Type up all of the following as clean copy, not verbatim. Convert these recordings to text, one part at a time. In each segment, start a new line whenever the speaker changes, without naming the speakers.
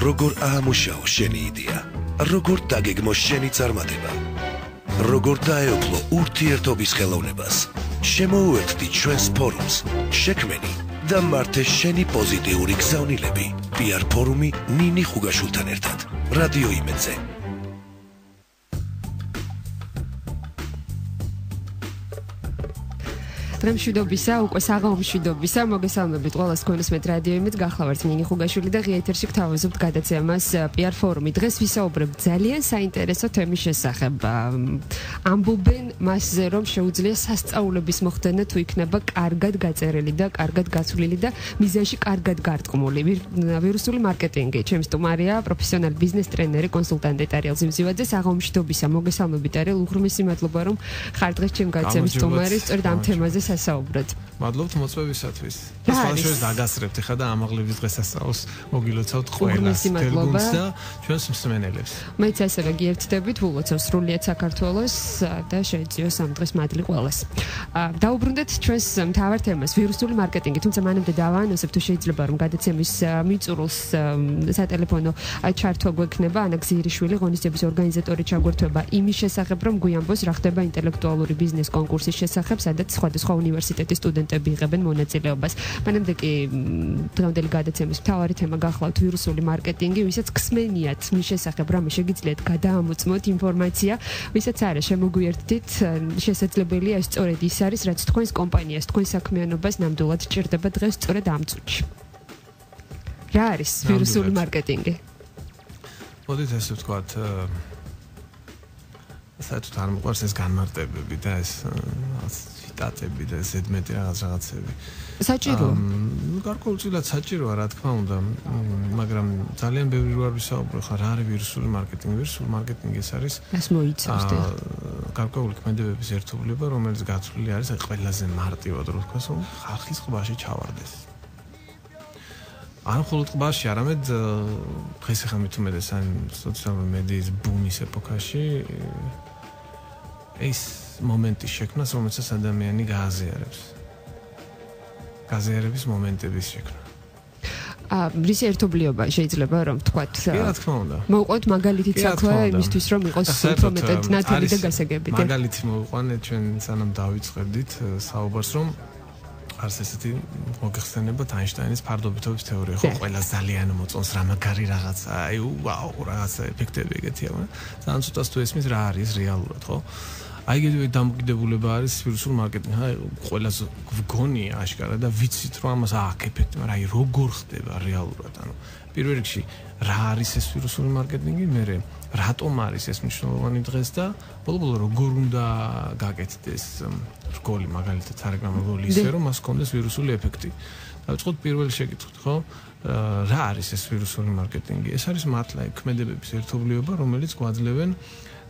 როგორ აამუშაო შენი იდეა, როგორ დაგეგმო შენი წარმატება, როგორ დაეუფლო ურთიერთობის ხელოვნებას, შემოუერთდი ჩვენს ფორუმს, შექმენი და მართე შენი პოზიტიური გზავნილები. PR ფორუმი ნინი ხუგაშვილთან ერთად. რადიო იმედზე.
მშვიდობისა, უკვე საღამო მშვიდობისა, მოგესალმებით ყველას გქონდეთ რადიო იმედს, გახლავართ ნინი ხუგაშვილი და ღია ეთერში გთავაზობთ გადაცემას PR ფორუმი. დღეს ვისაუბრებთ ძალიან საინტერესო თემის შესახებ. ამბობენ მასზე, რომ შეუძლია სასწაულების მოხდენა თუ იქნება კარგად გაწერილი და კარგად გაცვლილი და მიზანში კარგად გარტყმული. ვირუსული მარკეტინგი. ჩემი სტუმარია პროფესიონალი ბიზნეს ტრენერი, კონსულტანტი ტარიელ ზივზივაძე. საღამო მშვიდობისა, მოგესალმებით ტარიელ, უღრმესი მადლობა რომ ხარ დღეს ჩემ გადაცემის სტუმარი, სწორედ ამ თემაზე საუბრობთ.
მადლობთ მოწვევისათვის. შესაძლოა დაგასრებთ ხა და ამაღლების დღესასწაულს მოგილოცავთ ყველას თელგუნს და ჩვენს მსმენელებს. მეც ასევე
გიერთდებით, ულოცავ სრულიად საქართველოს და შეეძიოს ამ დღეს მადლი ყველას. დაუბრუნდეთ ჩვენს მთავარ თემას, ვირუსული მარკეტინგი. თუმცა მანამდე დავაანონსებ, თუ შეიძლება რომ გადაცემის მიწურულს სატელეფონო ჩართვა გვექნება, ანა გზირიშვილი, ღონისძიების ორგანიზატორი ჩაგვერთვება იმის შესახებ, რომ გვიამბოს რა ხდება ინტელექტუალური ბიზნეს კონკურსის შესახებ, სადაც სხვადასხვა უნივერსიტეტის სტუდენტები იღებენ მონაწილეობას. მანამდე კი დღევანდელი გადაცემის მთავარი თემა გახლავთ ვირუსული მარკეტინგი, ვისაც ქსმენიათ მის შესახებ რამე შეგიძლიათ გადაამოწმოთ ინფორმაცია, ვისაც არა შემოგვიერთდით, შესაძლებელია ეს სწორედ ის არის, რაც თქვენს კომპანიას, თქვენ საქმიანობას ნამდვილად ჭირდება დღეს სწორედ ამ წუთში. რა არის ვირუსული მარკეტინგი?
მოდით ესე ვთქვათ, საერთოდ არ მოყვარს ეს განმარტებები და ეს ციტატები და ზედმეტი რაღაცები.
საჭიროა.
გარკვეულწილად საჭიროა, რა თქმა უნდა, მაგრამ ძალიან ბევრი როარ ვისაუბრო ხარ, რა არის ვირუსული მარკეტინგი? ვირუსული მარკეტინგი ეს არის
მას მოიცავს და
გარკვეული ქმედებების ერთობლიობა, რომელიც გაცვლილი არის ყველაზე მარტივად, რო ვთქვას, რომ ხალხის ყბაში ჩავარდეს. არ მხოლოდ ყბაში, არამედ დღეს ახლა მით უმეტეს ან სოციალური მედიის ბუმის ეპოქაში ეს მომენტის შექმნას, რომელსაც ადამიანი გააზიარებს. გაზიარების მომენტების შექმნა.
რისი ერთობლიობა შეიძლება რომ ვთქვათ?
რა თქმა უნდა.
მოვყვეთ მაგალითით საქმე იმისთვის რომ იყოს უფრო მეტად ნათელი და გასაგები.
მაგალითი მოვყვანეთ ჩვენ სანამ დავიწყებდით საუბარს, რომ არის ესეთი მოგეხსენებათ აინშტაინის ფარდობითობის თეორია, ხო, ყველა ძალიან მოწონს რა მაგარი რაღაცა, აი ვაუ, რაღაცა ეფექტები ეგეთია, ძალიან ცოტას თუ ესმის რა არის რეალურად, ხო? აი ეგეთი დამოკიდებულება არის ვირუსულ მარკეტინგ. აი ყველას გგონია აშკარა და ვიცით რომ ამას აქვს ეფექტი, მაგრამ აი როგორ ხდება რეალურად? ანუ პირველ რიგში რა არის ეს ვირუსული მარკეტინგი, მერე რატომ არის ეს მნიშვნელოვანი დღეს და ბოლო-ბოლო როგორ უნდა გაკეთდეს რგოლი, მაგალითად სარეკლამო რგოლი ისე რომ მას ჰქონდეს ვირუსული ეფექტი. დავიწყოთ პირველი შეკითხვით, ხო? რა არის ეს ვირუსული მარკეტინგი? ეს არის მართლა ქმედებების ერთობლიობა, რომელიც გვაძლევენ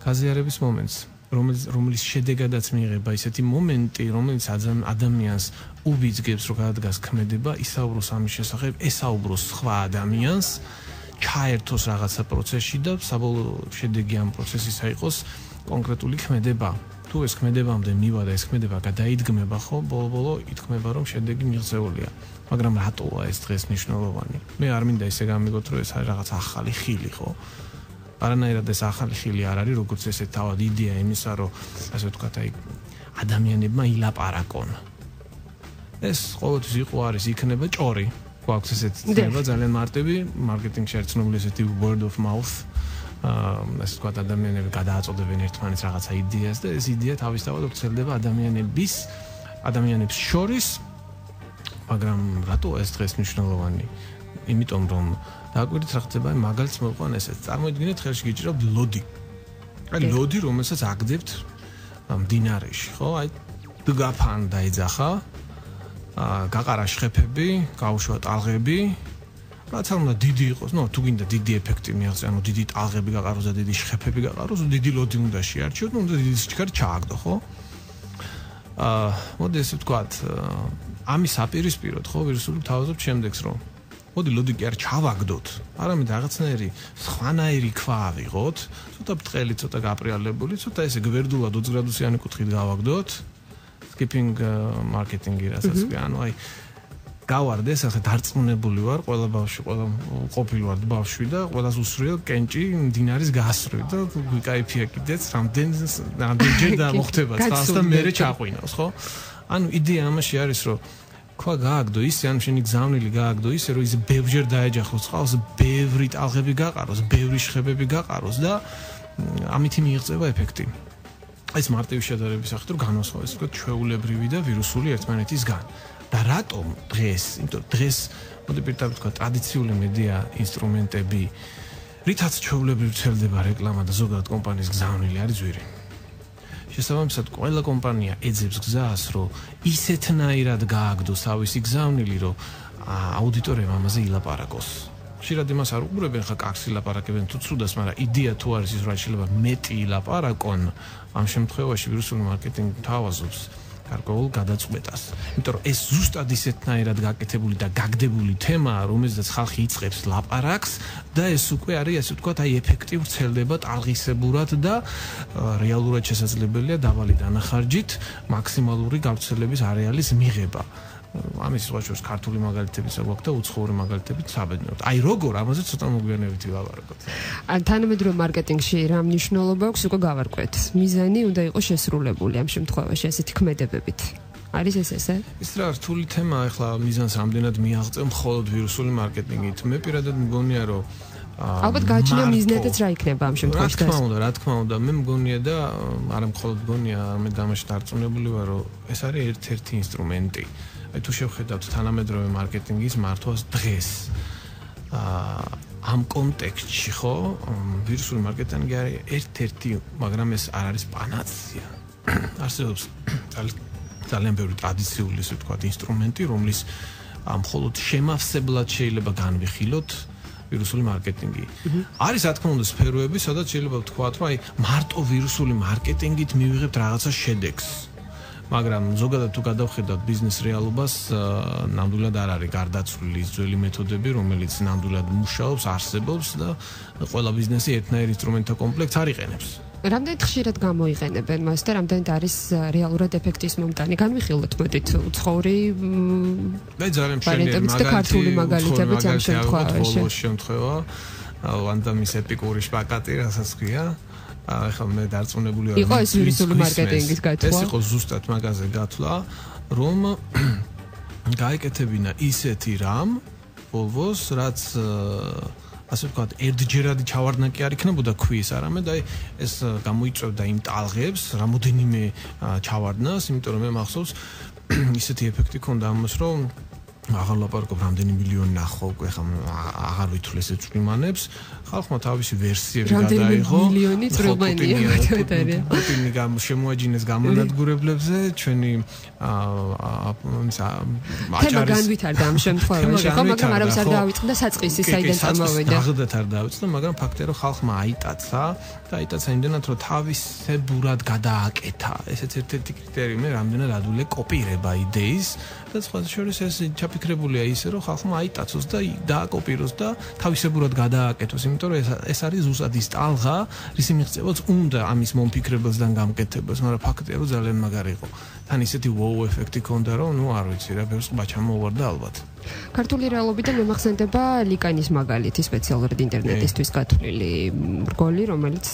გაზიარების მომენტს. რომელიც შედეგადაც მიიღება ისეთი მომენტი, რომელიც ადამიანს უბიძგებს, რომ გადადგას ქმედება, ისაუბროს ამის შესახებ, ესაუბროს სხვა ადამიანს, ჩაერთოს რაღაცა პროცესში და საბოლოო შედეგი ამ პროცესისა იყოს კონკრეტული ქმედება. თუ ეს ქმედებამდე მივა და ეს ქმედება გადაიდგმება, ხო, ბოლო-ბოლო ითქმება, რომ შედეგი მიღწეულია. მაგრამ რატოა ეს დღეს მნიშვნელოვანი? მე არ მინდა ისე გამიგოთ, რომ ეს არის რაღაც ახალი ხილი, ხო? არანაირად ეს ახალი ხილი არ არის, როგორც ესე თავად იდეა იმისა, რომ ასე ვთქვათ, აი ადამიანებმა ილაპარაკონ. ეს ყოველთვის იყო არის იქნება ჭორი. გვაქვს ესეთი ცნება ძალიან მარტივი, მარკეტინგში არის ცნობილი ესეთი word of mouth. ასე ვთქვათ, ადამიანები გადააწოდებენ ერთმანეთს რაღაცა იდეას და ეს იდეა თავისთავად ვრცელდება ადამიანებს შორის. მაგრამ რატო ეს დღეს მნიშვნელოვანი? იმიტომ რომ დაგვირთ რა ხდება, მაგალითს მოვყვან ესეც. წარმოიდგინეთ, ხელში გიჭირებთ ლოდი. აი ლოდი, რომელსაც აგდებთ მდინარეში, ხო? აი დგაფან დაიძახა, გაყარა შხეფები, გაუშვა ტალღები. რაც არ უნდა დიდი იყოს, ნუ თუ გინდა დიდი ეფექტი მიაღწია, ანუ დიდი ტალღები გაყაროს და დიდი შხეფები გაყაროს, დიდი ლოდი უნდა შეარჩიოთ, ნუ უნდა დიდი სიჩქარე ჩააგდო, ხო? მოდი ესე ვთქვათ, ამის აპირისპიროდ, ხო, ვირუსული თავაზობ შემდეგს, რომ მოდი ლოდი კი არ ჩავაგდოთ, არამედ რაღაცნაირი სხვანაირი ქვა ავიღოთ, ცოტა ბრტყელი, ცოტა გაპრიალებული, ცოტა ესე გვერდულად 20 გრადუსიანი კუთხით გავაგდოთ. Skipping marketing-ი რასაც ქვია, ანუ აი გავარდეს, ახლა დარწმუნებული ვარ, ყველა ბავშვი, ყველა ყოფილი ვარ ბავშვი და ყველას უსურვია კენჭი მდინარის გასწვრივ და ვიკაიფია კიდეც რამდენჯერ მოხდება წყალს და მერე ჩაყვინავს, ხო? ანუ იდეა ამაში არის, რომ ქვა გააგდო ისე, ან შენი გზავნილი გააგდო ისე, რომ ის ბევრჯერ დაეჯახოს წყალს, ბევრი ტალღები გაყაროს, ბევრი შხებები გაყაროს და ამით მიიღწევა ეფექტი. ეს მარტივი შედარების სახით რომ განვასხვავოს, თქო, ჩვეულებრივი და ვირუსული ერთმანეთისგან. და რატომ დღეს, იმიტომ დღეს მოდი პირდაპირ თქვა ტრადიციული მედია ინსტრუმენტები, რითაც ჩვეულებრივ ვრცელდება რეკლამა და ზოგადად კომპანიის გზავნილი არის ძვირი. შესაბამისად, ყველა კომპანია ეძებს გზას, რომ ისეთნაირად გააგდოს თავისი გზავნილი, რომ აუდიტორიამ ამაზე ილაპარაკოს. ხშირად იმას არ უყურებენ, ხა კარგს ილაპარაკებენ თუ ცუდას, მაგრამ იდეა თუ არის ის, რომ შეიძლება მეტი ილაპარაკონ, ამ შემთხვევაში ვირუსული მარკეტინგი თავაზობს გარკვეულ გადაწყვეტას. იმიტომ რომ ეს ზუსტად ისეთნაირად გაკეთებული და გაგდებული თემაა, რომელზეც ხალხი იწყებს ლაპარაკს და ეს უკვე არის, ასე ვთქვათ, აი ეფექტი ვრცელდება ტალღისებურად და რეალურად შესაძლებელია დაბალი დანახარჯით მაქსიმალური გავრცელების არეალის მიღება. ამის ვაჟოს ქართული მაგალითებიც აქვს და უცხოური მაგალითებიც საბედნიეროდ. აი როგორ ამაზე ცოტა მოგვიანებით ვილაპარაკოთ.
თანამედროვე მარკეტინგში რა მნიშვნელობა აქვს უკვე გავარკვეთ. მიზანი უნდა იყოს შესრულებული ამ შემთხვევაში ესეთი ქმედებებით. არის ესე?
ის რა რთული თემაა, ახლა მიზანს რამდენად მიაღწევ მხოლოდ ვირუსული მარკეტინგით. მე პირადად მგონია, რომ
ალბათ გააჩნია მიზნედაც რა იქნება ამ შემთხვევაში.
რა თქმა უნდა, მე მგონია და არა მხოლოდ მგონია, მე დამაში დარწმუნებული ვარ, რომ ეს არის ერთ-ერთი ინსტრუმენტი. აი თუ შევხედავთ თანამედროვე მარკეტინგის მართვას დღეს ამ კონტექსტში, ხო, ვირუსული მარკეტინგი არის ერთ-ერთი, მაგრამ ეს არ არის პანაცეა. არსებობს ძალიან ბევრი ტრადიციული, ასე ვთქვათ, ინსტრუმენტი, რომლის მხოლოდ შემავსებლად შეიძლება განვიხილოთ ვირუსული მარკეტინგი. არის რა თქმა უნდა სფეროები, სადაც შეიძლება ვთქვათ, რომ აი მარტო ვირუსული მარკეტინგით მივიღებთ რაღაცა შედეგს. მაგრამ ზოგადად თუ გადავხედავთ ბიზნეს რეალობას, ნამდვილად არ არის გარდაცვლილი ის ძველი მეთოდები, რომელიც ნამდვილად მუშაობს, არსებობს და ყველა ბიზნესი ერთნაირ ინსტრუმენტთა კომპლექტს არ იყენებს.
რამდენად ხშირად გამოიყენებენ მას და რამდენად არის რეალურად ეფექტის მომტანი? განვიხილოთ მოდით უცხოური
ძალიან მშვენიერი
მაგალითებიც ამ შემთხვევაში.
ბოლოს შემთხვევა, ვანდამის ეპიკური შპაკატი, რასაც ქვია. ახლა მე დარწმუნებული ვარ.
იყო ეს ვირუსული მარკეტინგის გათვლა.
ეს იყო ზუსტად მაგაზე გათვლა, რომ გაეკეთებინა ისეთი რამ ბოლოს, რაც ასე ვთქვათ, ერთჯერადი ჩავარდნა კი არ იქნებოდა ქვის, არამედ აი ეს გამოიწვევდა იმ ტალღებს, რამოდენიმე ჩავარდნას, იმიტომ რომ მე მახსოვს ისეთი ეფექტი ქონდა ამას, რომ აღარ ლაპარაკობ რამდენი მილიონი ნახო უკვე, ხა აღარ ვითვლი ესე წვიმანებს, ხალხმა თავისი ვერსიები გადაიღო.
მილიონი წვიმანია მეთოდია.
პუტინი შემოაჯინეს გამონადგურებლებზე, ჩვენი
თემა განვითარდა ამ შემთხვევაში, ხო, მაგრამ არავის არ დაავიწყდა საწყისი, საიდან წამოვიდა.
აღდათ არ დაავიწყდა, მაგრამ ფაქტია, რომ ხალხმა აიტაცა და აიტაცა იმდენად, რომ თავისებურად გადააკეთა. ესეც ერთ-ერთი კრიტერიუმი, რამდენად ადვილი კოპირება იდეის და სხვა შორის ეს ჩაფიქრებულია ისე, რომ ხალხმა აიტაცოს და დააკოპიროს და თავისებურად გადააკეთოს, იმიტომ რომ ეს არის ზუსტად ის ტალღა, რისი მიღწევაც უნდა ამის მომფიქრებელს და გამკეთებელს, მაგრამ ფაქტია, რომ ძალიან მაგარი იყო. თან ისეთი wow ეფექტი ქონდა, რომ ნუ არ ვიცი რა, ბევრს ყბა ჩამოვარდა ალბათ.
ქართული რეალობიდან მემახსენდება ლიკანის მაგალითი, სპეციალურად ინტერნეტისთვის გათვლილი რგოლი, რომელიც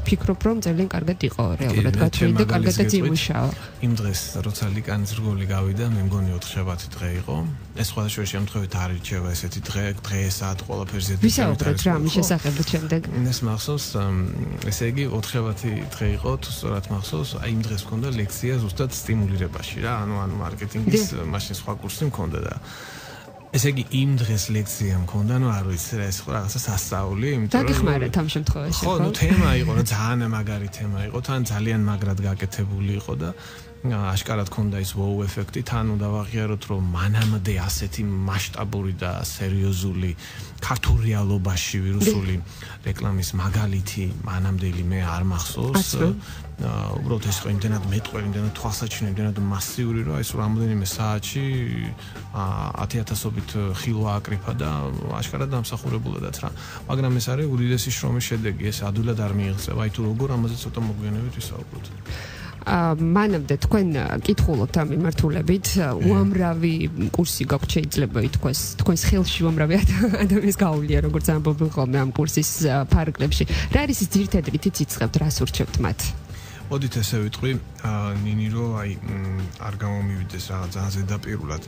ვფიქრობ, რომ ძალიან კარგად იყო რეალურად გათვლილი და კარგადაც იმუშავა.
იმ დღეს, როცა ლიკანის რგოლი გავიდა, მე მგონი 4-7 დღე იყო. ეს სხვადასხვა შემთხვევით არ ირჩევა ესეთი დღეესად ყველაფერზე
ვისაუბროთ რა ამის შესახებ შემდეგ.
ეს მახსოვს, ესე იგი 4-7 დღე იყო, თუ სწორად მახსოვს, აი იმ დღეს მქონდა ლექცია ზუსტად სტიმულირებაში რა, ანუ მარკეტინგის მაშინ სხვა კურსი მქონდა და ესე იგი იმ დღეს ლექცია მქონდა, ნუ არ ვიცი რა, ეს ხო რაღაცა სასწაული, იმიტომ რომ
დაგეხმარეთ ამ შემთხვევაში, ხო?
ხო, ნუ თემა იყო, რა ძალიან მაგარი თემა იყო, თან ძალიან მაგრად გაკეთებული იყო და აშკარად ქონდა ის wow ეფექტი, თან უნდა ვაღიაროთ, რომ მანამდე ასეთი მასშტაბური და სერიოზული ქართულ რეალობაში ვირუსული რეკლამის მაგალითი მანამდელი მე არ მახსოვს. უბრალოდ ეს ხო იმდენად მეტყვი, იმდენად თვალსაჩინო, იმდენად მასიური, რომ ეს რამოდენიმე საათში 10,000-ობით ხილვა აკრიფა და აშკარად დამსახურებულადაც რა. მაგრამ ეს არის უდიდესი შრომის შედეგი, ეს ადვილად არ მიიღწევა. აი თუ როგორ ამაზე ცოტა მოგვიანებით ვისაუბროთ.
მანამდე თქვენ კითხულობთ ამ მიმართულებით, უამრავი კურსი გაქვთ შეიძლება ითქვას, თქვენს ხელში უამრავი ადამიანის გაუვლია, როგორც ამბობენ ხოლმე ამ კურსის ფარგლებში. რა არის ის ძირითადი რითიც იწყებთ, რას ურჩევთ მათ?
მოდით ესე ვიტყვი, ნინი რომ არ გამომივიდეს რაღაც ზედაპირულად.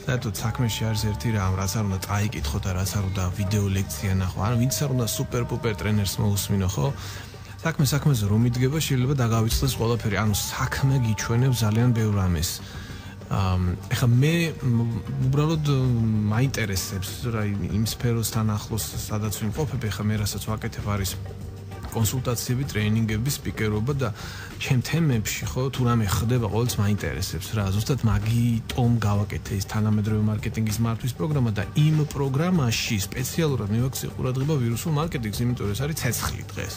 საერთოდ საქმეში არის ერთი რამ, რაც არ უნდა წაიკითხო და რაც არ უნდა ვიდეო ლექცია ნახო. ანუ ვინც არ უნდა სუპერ-პუპერ ტრენერს მოусმინო, ხო? საქმეზე რომ იდგება, შეიძლება დაგავიწყდეს ყველაფერი. ანუ საქმე გიჩვენებს ძალიან ბევრ რამეს. ეხლა მე უბრალოდ მაინტერესებს რა იმ სფეროსთან ახლოს სადაც ვიმყოფებ, ეხლა მე რასაც ვაკეთებ არის კონსულტაციები, ტრეინინგები, სპიკერობა და ჩემ თემებში ხო თუ რამე ხდება ყოველთვის მაინტერესებს რა. ზუსტად მაგიტომ გავაკეთე ის თანამედროვე მარკეტინგის მართვის პროგრამა და იმ პროგრამაში სპეციალურად მივაქცია ყურადღება ვირუსულ მარკეტინგს, იმიტომ რომ ეს არის ცეცხლი დღეს.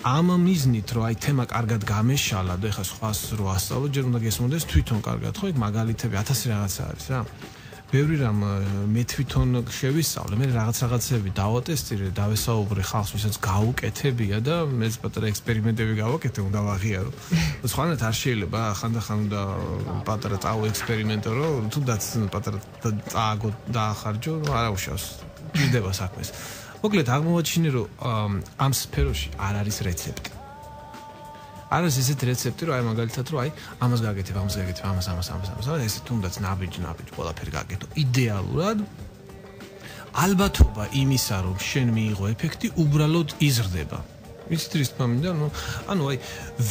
ამ მიზნით რომ აი თემა კარგად გამეშალა და ეხლა სხვას რო ასწავლო, ჯერ უნდა გესმოდეს თვითონ კარგად, ხო? იქ მაგალითები 1000 რაღაცა არის რა. ბევრი რამ მე თვითონ შევისწავლე, მე რაღაცები დავატესტირე, დავესაუბრე ხალხს, ვისაც გაუკეთებია და მეც პატარა ექსპერიმენტები გავაკეთე, უნდა ვაღიარო. სხვანაირად არ შეიძლება, ხანდახან უნდა პატარა წავეექსპერიმენტო, რომ თუნდაც პატარა წააგო დაახარჯო, არა უშავს. გიდება საქმეს. მოკლედ აღმოაჩინე რომ ამ სფეროში არ არის რეცეპტი. არ არის ესეთი რეცეპტი რომ აი მაგალითად რომ აი ამას გაკეთებ, ამას ესე თუნდაც ნაბიჯი ყველაფერი გაკეთო. იდეალურად ალბათობა იმისა რომ შენ მიიღო ეფექტი უბრალოდ იზრდება. ვიცით რის თქმა მინდა, ანუ აი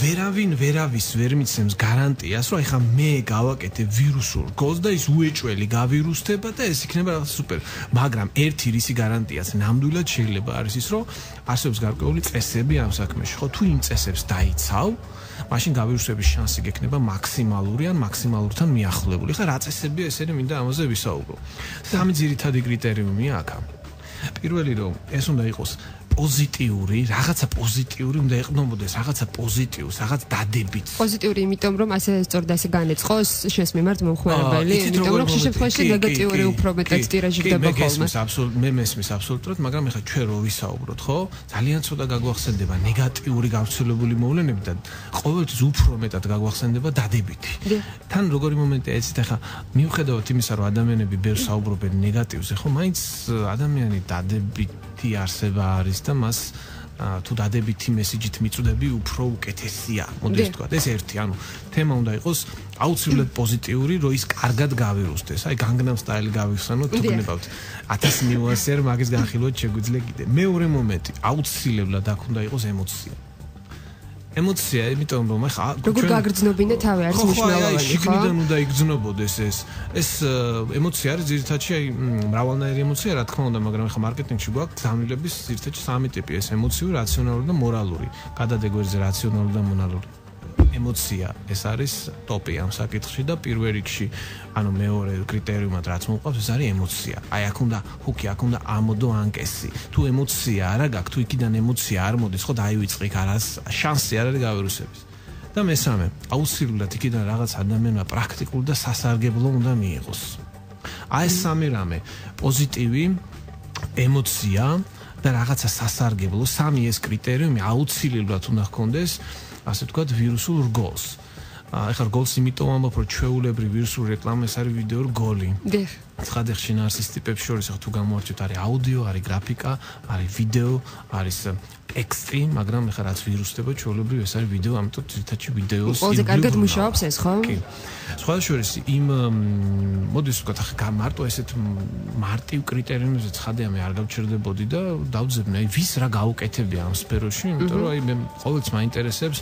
ვერავის ვერ მიცემს გარანტიას, რომ აი ხა მე გავაკეთე ვირუსულ რგოლს და ის უეჭველი გავირუსდება და ეს იქნება რაღაც სუპერ. მაგრამ ერთი რისი გარანტიაც ნამდვილად შეიძლება არის ის, რომ არსებობს გარკვეული წესები ამ საქმეში. ხო, თუ იმ წესებს დაიცავ, მაშინ გავირუსების შანსი გექნება მაქსიმალური ან მაქსიმალურთან მიახლოებული. ხა რა წესებია ესენი მინდა ამაზე ვისაუბრო. სამი ძირითადი კრიტერიუმია აქ. პირველი რომ ეს უნდა იყოს პოზიტიური, რაღაცა პოზიტიური უნდა ეყნობოდეს, რაღაცა პოზიტიურს, რაღაც დადებითს.
პოზიტიური, იმიტომ რომ ასე სწორად ასე განეწყოს შენს მიმართ მომხმარებელი, იმიტომ რომ ხშირ შემთხვევაში ნეგატიური უფრო მეტად ტირაჟირდება ხოლმე.
მე მესმის აბსოლუტურად, მაგრამ ეხლა ჩვენ რო ვისაუბროთ, ხო? ძალიან ცოტა გაგვახსენდება ნეგატიური გავრცელებული მოვლენები და ყოველთვის უფრო მეტად გაგვახსენდება დადებითი. თან როგორი მომენტია ეცით, ეხლა მიუხედავად იმისა, რომ ადამიანები ბევრს საუბრობენ ნეგატივზე, ხო, მაინც ადამიანი დადებითი არსება არის და მას თუ დადებითი მესიჯით მიწვდები უფრო უკეთესია. მოდი ვთქვა, ეს ერთი, ანუ თემა უნდა იყოს აუცილებლად პოზიტიური, რომ ის კარგად გავირუსდეს. აი განგნამ სტაილი გავიხსენოთ, თუ გნებავთ 1000 ნიუანსი არ მაგის განხილვაც შეგვიძლია კიდე. მეორე მომენტი, აუცილებლად აქ უნდა იყოს ემოცია. ემოცია, იმიტომ რომ ახლა
როგორ გაგრძნობინე თავი არის მნიშვნელოვანი, ხო?
შიგნიდან უნდა იგრძნობოდეს ეს. ეს ემოცია არის ძირითადში აი მრავალნაირი ემოცია, რა თქმა უნდა, მაგრამ ახლა მარკეტინგში გვაქვს გამილების ძირითადში სამი ტიპი, ეს ემოციური, რაციონალური და მორალური. გადადეგვერზე რაციონალური და მორალური. ემოცია ეს არის ტოპი ამ საკითხში და პირველ რიგში, ანუ მეორე კრიტერიუმად რაც მოყვავს, ეს არის ემოცია. აი აქ უნდა ჰუკი, აქ უნდა ამოდო ანკესი. თუ ემოცია არა გაქვს, თუ იქიდან ემოცია არ მოდის, ხო დაივიწყე იქ არას შანსი არ არის გავირუსების. და მესამე, აუცილებლად იქიდან რაღაც ადამიანმა პრაქტიკულ და სასარგებლო უნდა მიიღოს. აი ეს სამი რამე, პოზიტივი, ემოცია და რაღაცა სასარგებლო, სამი ეს კრიტერიუმი აუცილებლად უნდა ჰქონდეს ასე ვთქვათ, ვირუსულ რგოლს. ეხლა რგოლს იმიტომ ამბობ, რომ ჩვეულებრივი ვირუსული რეკლამა ეს არის ვიდეო რგოლი.
დიახ.
ცხადეხში ნარსის ტიპებს შორის ახლა თუ გამოვარჩევთ, არის აუდიო, არის გრაფიკა, არის ვიდეო, არის ტექსტი, მაგრამ ეხლა რაც ვირუსდება ჩვეულებრივ ეს არის ვიდეო, ამიტომ ძირითადში ვიდეოს
ყველაზე კარგად მუშაობს ეს, ხო?
კი. სხვა შორის იმ მოდის ვთქვათ, ახლა მარტო ესეთ მარტივ კრიტერიუმებზე ცხადია მე არ გავჩერდებოდი და დავძებნე, აი ვის რა გაუკეთებია ამ სფეროში, იმიტომ რომ აი მე ყოველთვის მაინტერესებს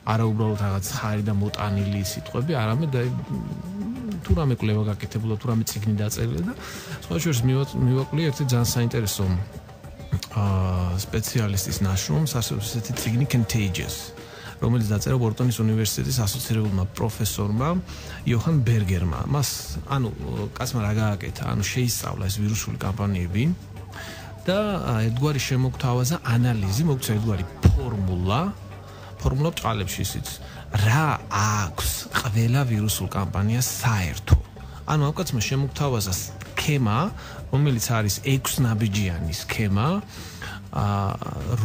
არა უბრალოდ რაღაც ხარი და მოტანილი სიტყვები, არამედ აი თუ რამე კვლევა გაკეთებულა, თუ რამე წიგნი დაწერილი და სხვა შორის მივაკლი ერთი ძალიან საინტერესო სპეციალისტის ნაშრომს, არსებობს ესეთი წიგნი Contagious, რომელიც დაწერა ბორტონის უნივერსიტეტის ასოცირებულმა პროფესორმა იოჰან ბერგერმა. მას, ანუ კაცმა რა გააკეთა, ანუ შეისწავლა ეს ვირუსული კამპანიები და ერთგვარი შემოგთავაზა ანალიზი, მოგცა ერთგვარი ფორმულა ბჭყალებში ისიც რა აქვს ყველა ვირუსულ კამპანიას საერთო. ანუ ამ კაცმა შემოგთავაზა სქემა, რომელიც არის 6 ნაბიჯიანი სქემა,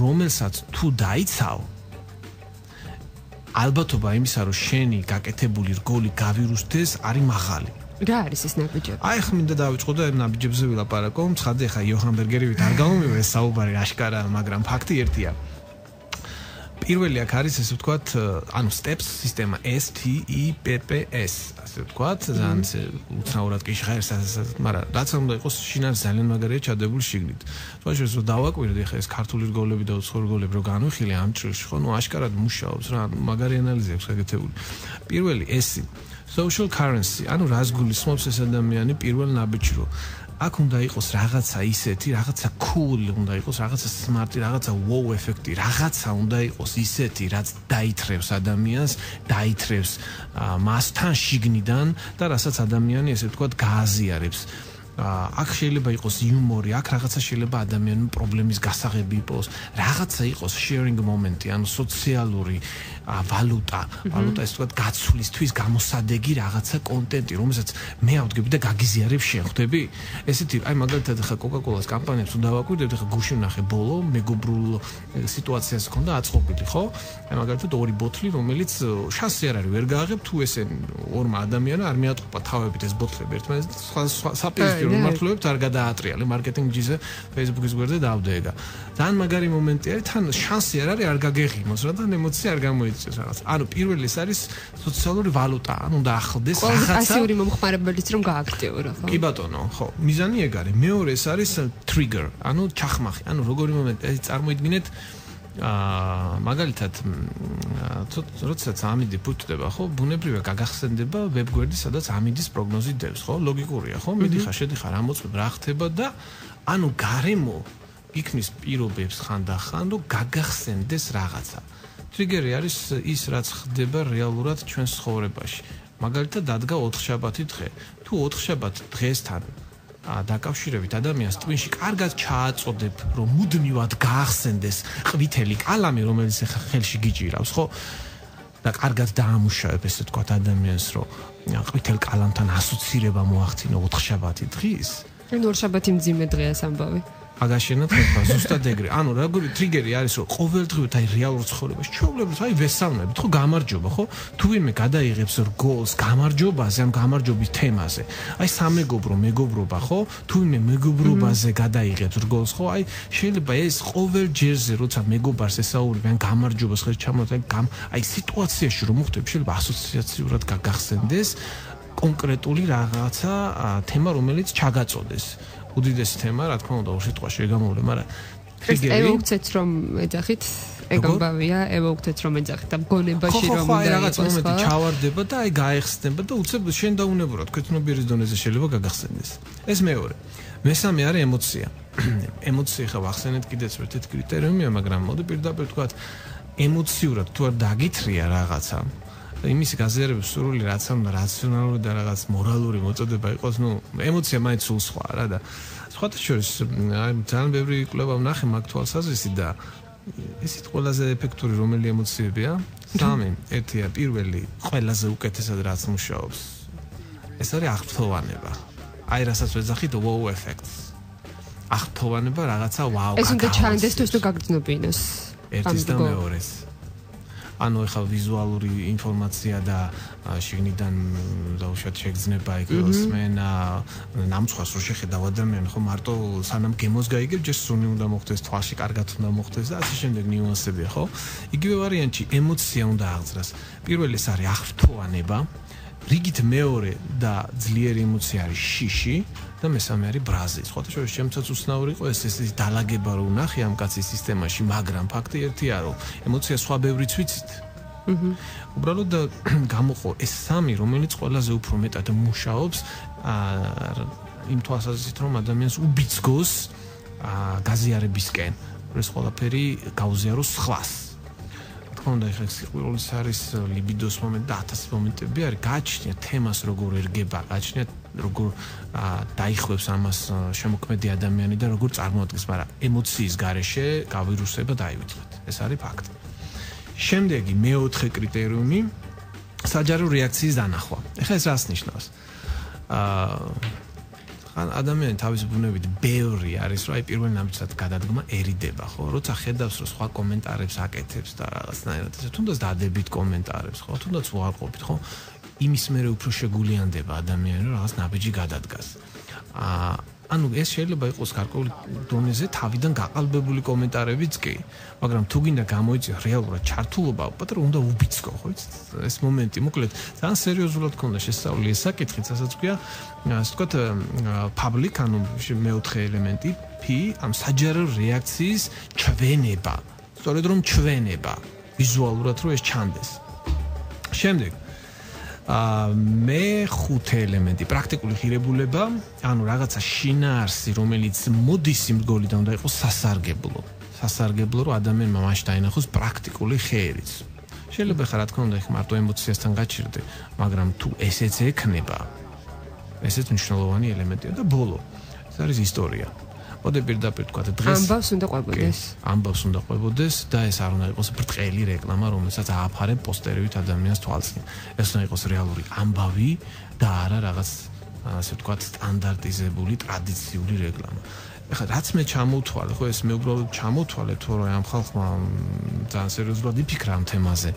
რომელსაც თუ დაიცავ, ალბათობა იმისა, რომ შენი გაკეთებული რგოლი გავირუსდეს, არის მაღალი.
რა არის ეს ნაბიჯები?
აი ხა მინდა დავიწყო და ნაბიჯებზე ვილაპარაკო. ცხადე ხა იოჰან ბერგერივით არ გამომივა ეს საუბარი აშკარა, მაგრამ ფაქტი ერთია. პირველი აქ არის ესე ვთქვათ, ანუ steps სისტემა STEPPS, ასე ვთქვათ, ძალიან უცნაურად კი ჟღერს, მაგრამ რაც უნდა იყოს შინაგან ძალიან მაგარია ჩადებული შიგნით. თუმცა რომ დავაკვირდი ხა ეს ქართული რგოლები და უცხოური რგოლები რო განვიხილე ამ ჭრილში, ხო, ნუ აშკარად მუშაობს რა, მაგარი ანალიზი აქვს გაკეთებული. პირველი S social currency, ანუ რას გულისხმობს ეს ადამიანი პირველ ნაბიჯში რო აქ უნდა იყოს რაღაცა ისეთი, რაღაცა cool უნდა იყოს, რაღაცა smart, რაღაცა wow ეფექტი, რაღაცა უნდა იყოს ისეთი, რაც დაითრევს ადამიანს, დაითრევს მასთან შიგნიდან და რასაც ადამიანი ესე ვთქვათ გააზიარებს. აქ შეიძლება იყოს იუმორი, აქ რაღაცა შეიძლება ადამიანის პრობლემის გასაღები იყოს, რაღაცა იყოს sharing მომენტი, ანუ სოციალური ვალუტა, ეს თქვა გაცვლისთვის გამოსადეგი რაღაცა კონტენტი, რომელსაც მე ავდგები და გაგიზიარებ შენ, ხვდები? ესეთი, აი მაგალითად ხა Coca-Cola-ს კამპანიებს უნდა ვაკვირდებით, ხა გუში ვნახე ბოლო, მეგობრულ სიტუაციას ჰქონდა აწყობილი, ხო? აი მაგალითად ორი ბოთლი, რომელიც შანსი არ არის, ვერ გააღებ თუ ესე ორმა ადამიანმა არ მიატყუპა თავებით ეს ბოთლები ერთმანეთს, საპირისპირო მართლობებს არ გადაატრიალე მარკეტინგზე Facebook-ის გვერდზე დავდეგა. ძალიან მაგარი მომენტი არის, თან შანსი არ არის, არ გაგეღიმოს რა და ემოცია არ გამოიწვევს რაღაც. ანუ პირველი ეს არის სოციალური ვალუტა, ანუ უნდა ახლდეს რაღაცა.
პასიური მომხმარებელიც რომ გააქტიურა, ხო?
კი ბატონო, ხო. მიზანი ეგ არის. მეორე ეს არის trigger, ანუ ჩახმახი. ანუ როგორი მომენტი, წარმოიდგინეთ მაგალითად როდესაც ამინდი ფუთდება, ხო, ბუნებრივად გაგახსენდება ვებგვერდი, სადაც ამინდის პროგნოზი დევს, ხო? ლოგიკურია, ხო? მიდიხარ, შედიხარ, ამოწმებ რა ხდება და ანუ გარემო იქნის პირობებს ხანდახან, რომ გაგახსენდეს რაღაცა. ტრიგერი არის ის, რაც ხდება რეალურად ჩვენს ცხოვრებაში. მაგალითად, დადგა 4 შაბათი დღე. თუ 4 შაბათ დღესთან დაკავშირებით ადამიანს ტვინში კარგად ჩააწოდებ, რომ მუდმივად გაახსენდეს ყვითელი კალამი, რომელიც ახლა ხელში გიჭირავს, ხო? და კარგად დაამუშავებ, ესე ვთქვათ, ადამიანს, რომ ყვითელ კალამთან ასოცირება მოახდინო 4 შაბათი დღის.
ანუ 2 შაბათი მძიმე დღეა სამბავი.
აგაშენოთ ხება ზუსტად ეგრე. ანუ როგორი ტრიგერი არის, რომ ყოველდღიურად აი რეალურ ცხოვრებაში ჩვეულებრივ აი ვესალმებით, ხო, გამარჯობა, ხო? თუ ვინმე გადაიღებს რგოლს გამარჯობაზე, ამ გამარჯობის თემაზე. აი სამეგობრო, მეგობრობა, ხო? თუ ვინმე მეგობრობაზე გადაიღებს რგოლს, ხო? აი შეიძლება ეს ყოველ ჯერზე, როცა მეგობარს ესაუბრებ, ან გამარჯობას ხერ ჩამოთვალე, აი სიტუაციაში რომ მოხდები, შეიძლება ასოციაციურად გაგახსენდეს კონკრეტული რაღაცა თემა, რომელიც ჩაგაწოდეს. უდიდესი თემა, რა თქმა უნდა, უშიტყვაში ეგამოვლე, მაგრამ
ტრიგერი ევოქცეთ რომ ეძახით, ეგამბავია, ევოქცეთ რომ ეძახით ამ გონებაში რომ
და რაღაც მომენტი ჩავარდება და აი გაეხსნება და უცებ შენ დაუნებურად ქეთნობიერის დონეზე შეიძლება გაგახსენდეს. ეს მეორე. მესამე არის ემოცია. ემოცია ხა ვახსენეთ კიდეც ერთ-ერთი კრიტერიუმია, მაგრამ მოდი პირდაპირ ვთქვათ, ემოციურად თუ არ დაგითრია რაღაცა იმის გაზიარების სურვილი რაც უნდა რაციონალური და რაღაც მორალური მოწოდება იყოს, ნუ ემოცია მაინც სულ სხვა რა და სხვათა შორის აი ძალიან ბევრი კვლევა ვნახე მაგ თვალსაზრისით და ისეთ ყველაზე ეფექტური რომელი ემოციებია? სამი. ერთია პირველი, ყველაზე უკეთესად რაც მუშაობს. ეს არის აღფრთოვანება. აი რასაც ვეძახით wow effects. აღფრთოვანება რაღაცა wow.
ეს უნდა ჩანდეს თუ ის გაგრძნობინოს.
ერთის და მეორეს. ანუ ეხლა ვიზუალური ინფორმაცია და შიგნიდან დაუშვათ შეგრძნება იქოს მენა ნამცხვას რო შეხედავ ადამიანი ხო მარტო სანამ გემოს გაიგებ ჯერ სუნი უნდა მოხდეს თვალში კარგად უნდა მოხდეს და ასე შემდეგ ნიუანსებია ხო იგივე ვარიანტი ემოცია უნდა აღძრას პირველი ეს არის აღფრთოვანება რიგით მეორე და ძლიერი ემოცია არის შიში და მესამე არის ბრაზი სხვა შორის შემცაც უცნაური იყო ეს დალაგება რო ნახე ამ კაცის სისტემაში მაგრამ ფაქტი ერთია რომ ემოცია სხვა ბევრიც ვიცით უბრალოდ გამოყო ეს სამი რომელიც ყველაზე უფრო მეტად მუშაობს იმ თვალსაზრისით რომ ადამიანს უბიძგოს გაზიარებისკენ ეს ყველაფერი გაუზიაროს სხვას თქონდა ეხლა სიყვარულის არის ლიბიდოს მომენტი და 1000 მომენტები არის გააჩნია თემას როგორ ერგება გააჩნია როგორ დაიხლებს ამას შემოქმედი ადამიანი და როგორ წარმოადგენს მაგრამ ემოციის გარეშე გავირუსება დაივიწყეთ ეს არის ფაქტი შემდეგი მეოთხე კრიტერიუმი საჯარო რეაქციის დანახვა ეხლა ეს რას ნიშნავს ადამიანი თავის ბუნებით ბევრი არის, რომ აი პირველი ნაბიჯად გადადგმაერიდება, ხო? როცა ხედავს, რომ სხვა კომენტარებს აკეთებს და რაღაცნაირად ესე თუნდაც დადებით კომენტარებს, ხო? თუნდაც უარყოფით, ხო? იმის მერე უფრო შეგულიანდება ადამიანი, რომ რაღაც ნაბიჯი გადადგას. ანუ ეს შეიძლება იყოს გარკვეული დონეზე თავიდან გაყალბებული კომენტარებიც კი, მაგრამ თუ გინდა გამოიწვიო რეალურად ჩართულობა, უბრალოდ უნდა უბიძგო, ხო იცით? ეს მომენტი, მოკლედ, ძალიან სერიოზულად ქონდა შესწავლილი ეს საკითხიც, ასაც ქვია, ასე ვთქვათ, public, ანუ მეოთხე ელემენტი, P, ამ საჯარო რეაქციის ჩვენება. სწორედ რომ ჩვენება, ვიზუალურად რომ ეს ჩანდეს. შემდეგ მეხუთე ელემენტი პრაქტიკული ღირებულება, ანუ რაღაცა შინაარსი, რომელიც მოდის იმ რგოლიდან უნდა იყოს სასარგებლო, რომ ადამიანმა მაშინ დაინახოს პრაქტიკული ხერიც. შეიძლება ხა რა თქმა უნდა მარტო ემოციასთან გაჩერდე, მაგრამ თუ ესეც ექნება, ესეც მნიშვნელოვანი ელემენტია და ბოლო, ეს არის ისტორია. ოდე პირდაპირ თქვა დღეს
ამბავს უნდა ყვებოდეს.
ამბავს უნდა ყვებოდეს და ეს არ უნდა იყოს ბრტყელი რეკლამა, რომელსაც ააფარებ პოსტერებით ადამიანს თვალწინ. ეს უნდა იყოს რეალური ამბავი და არა რაღაც ასე ვთქვათ სტანდარტიზებული ტრადიციული რეკლამა. ეხლა რაც მე ჩამოვთვალე, ხო ეს მე უბრალოდ ჩამოვთვალე თუ რომ ამ ხალხმა ძალიან სერიოზულად იფიქრა ამ თემაზე.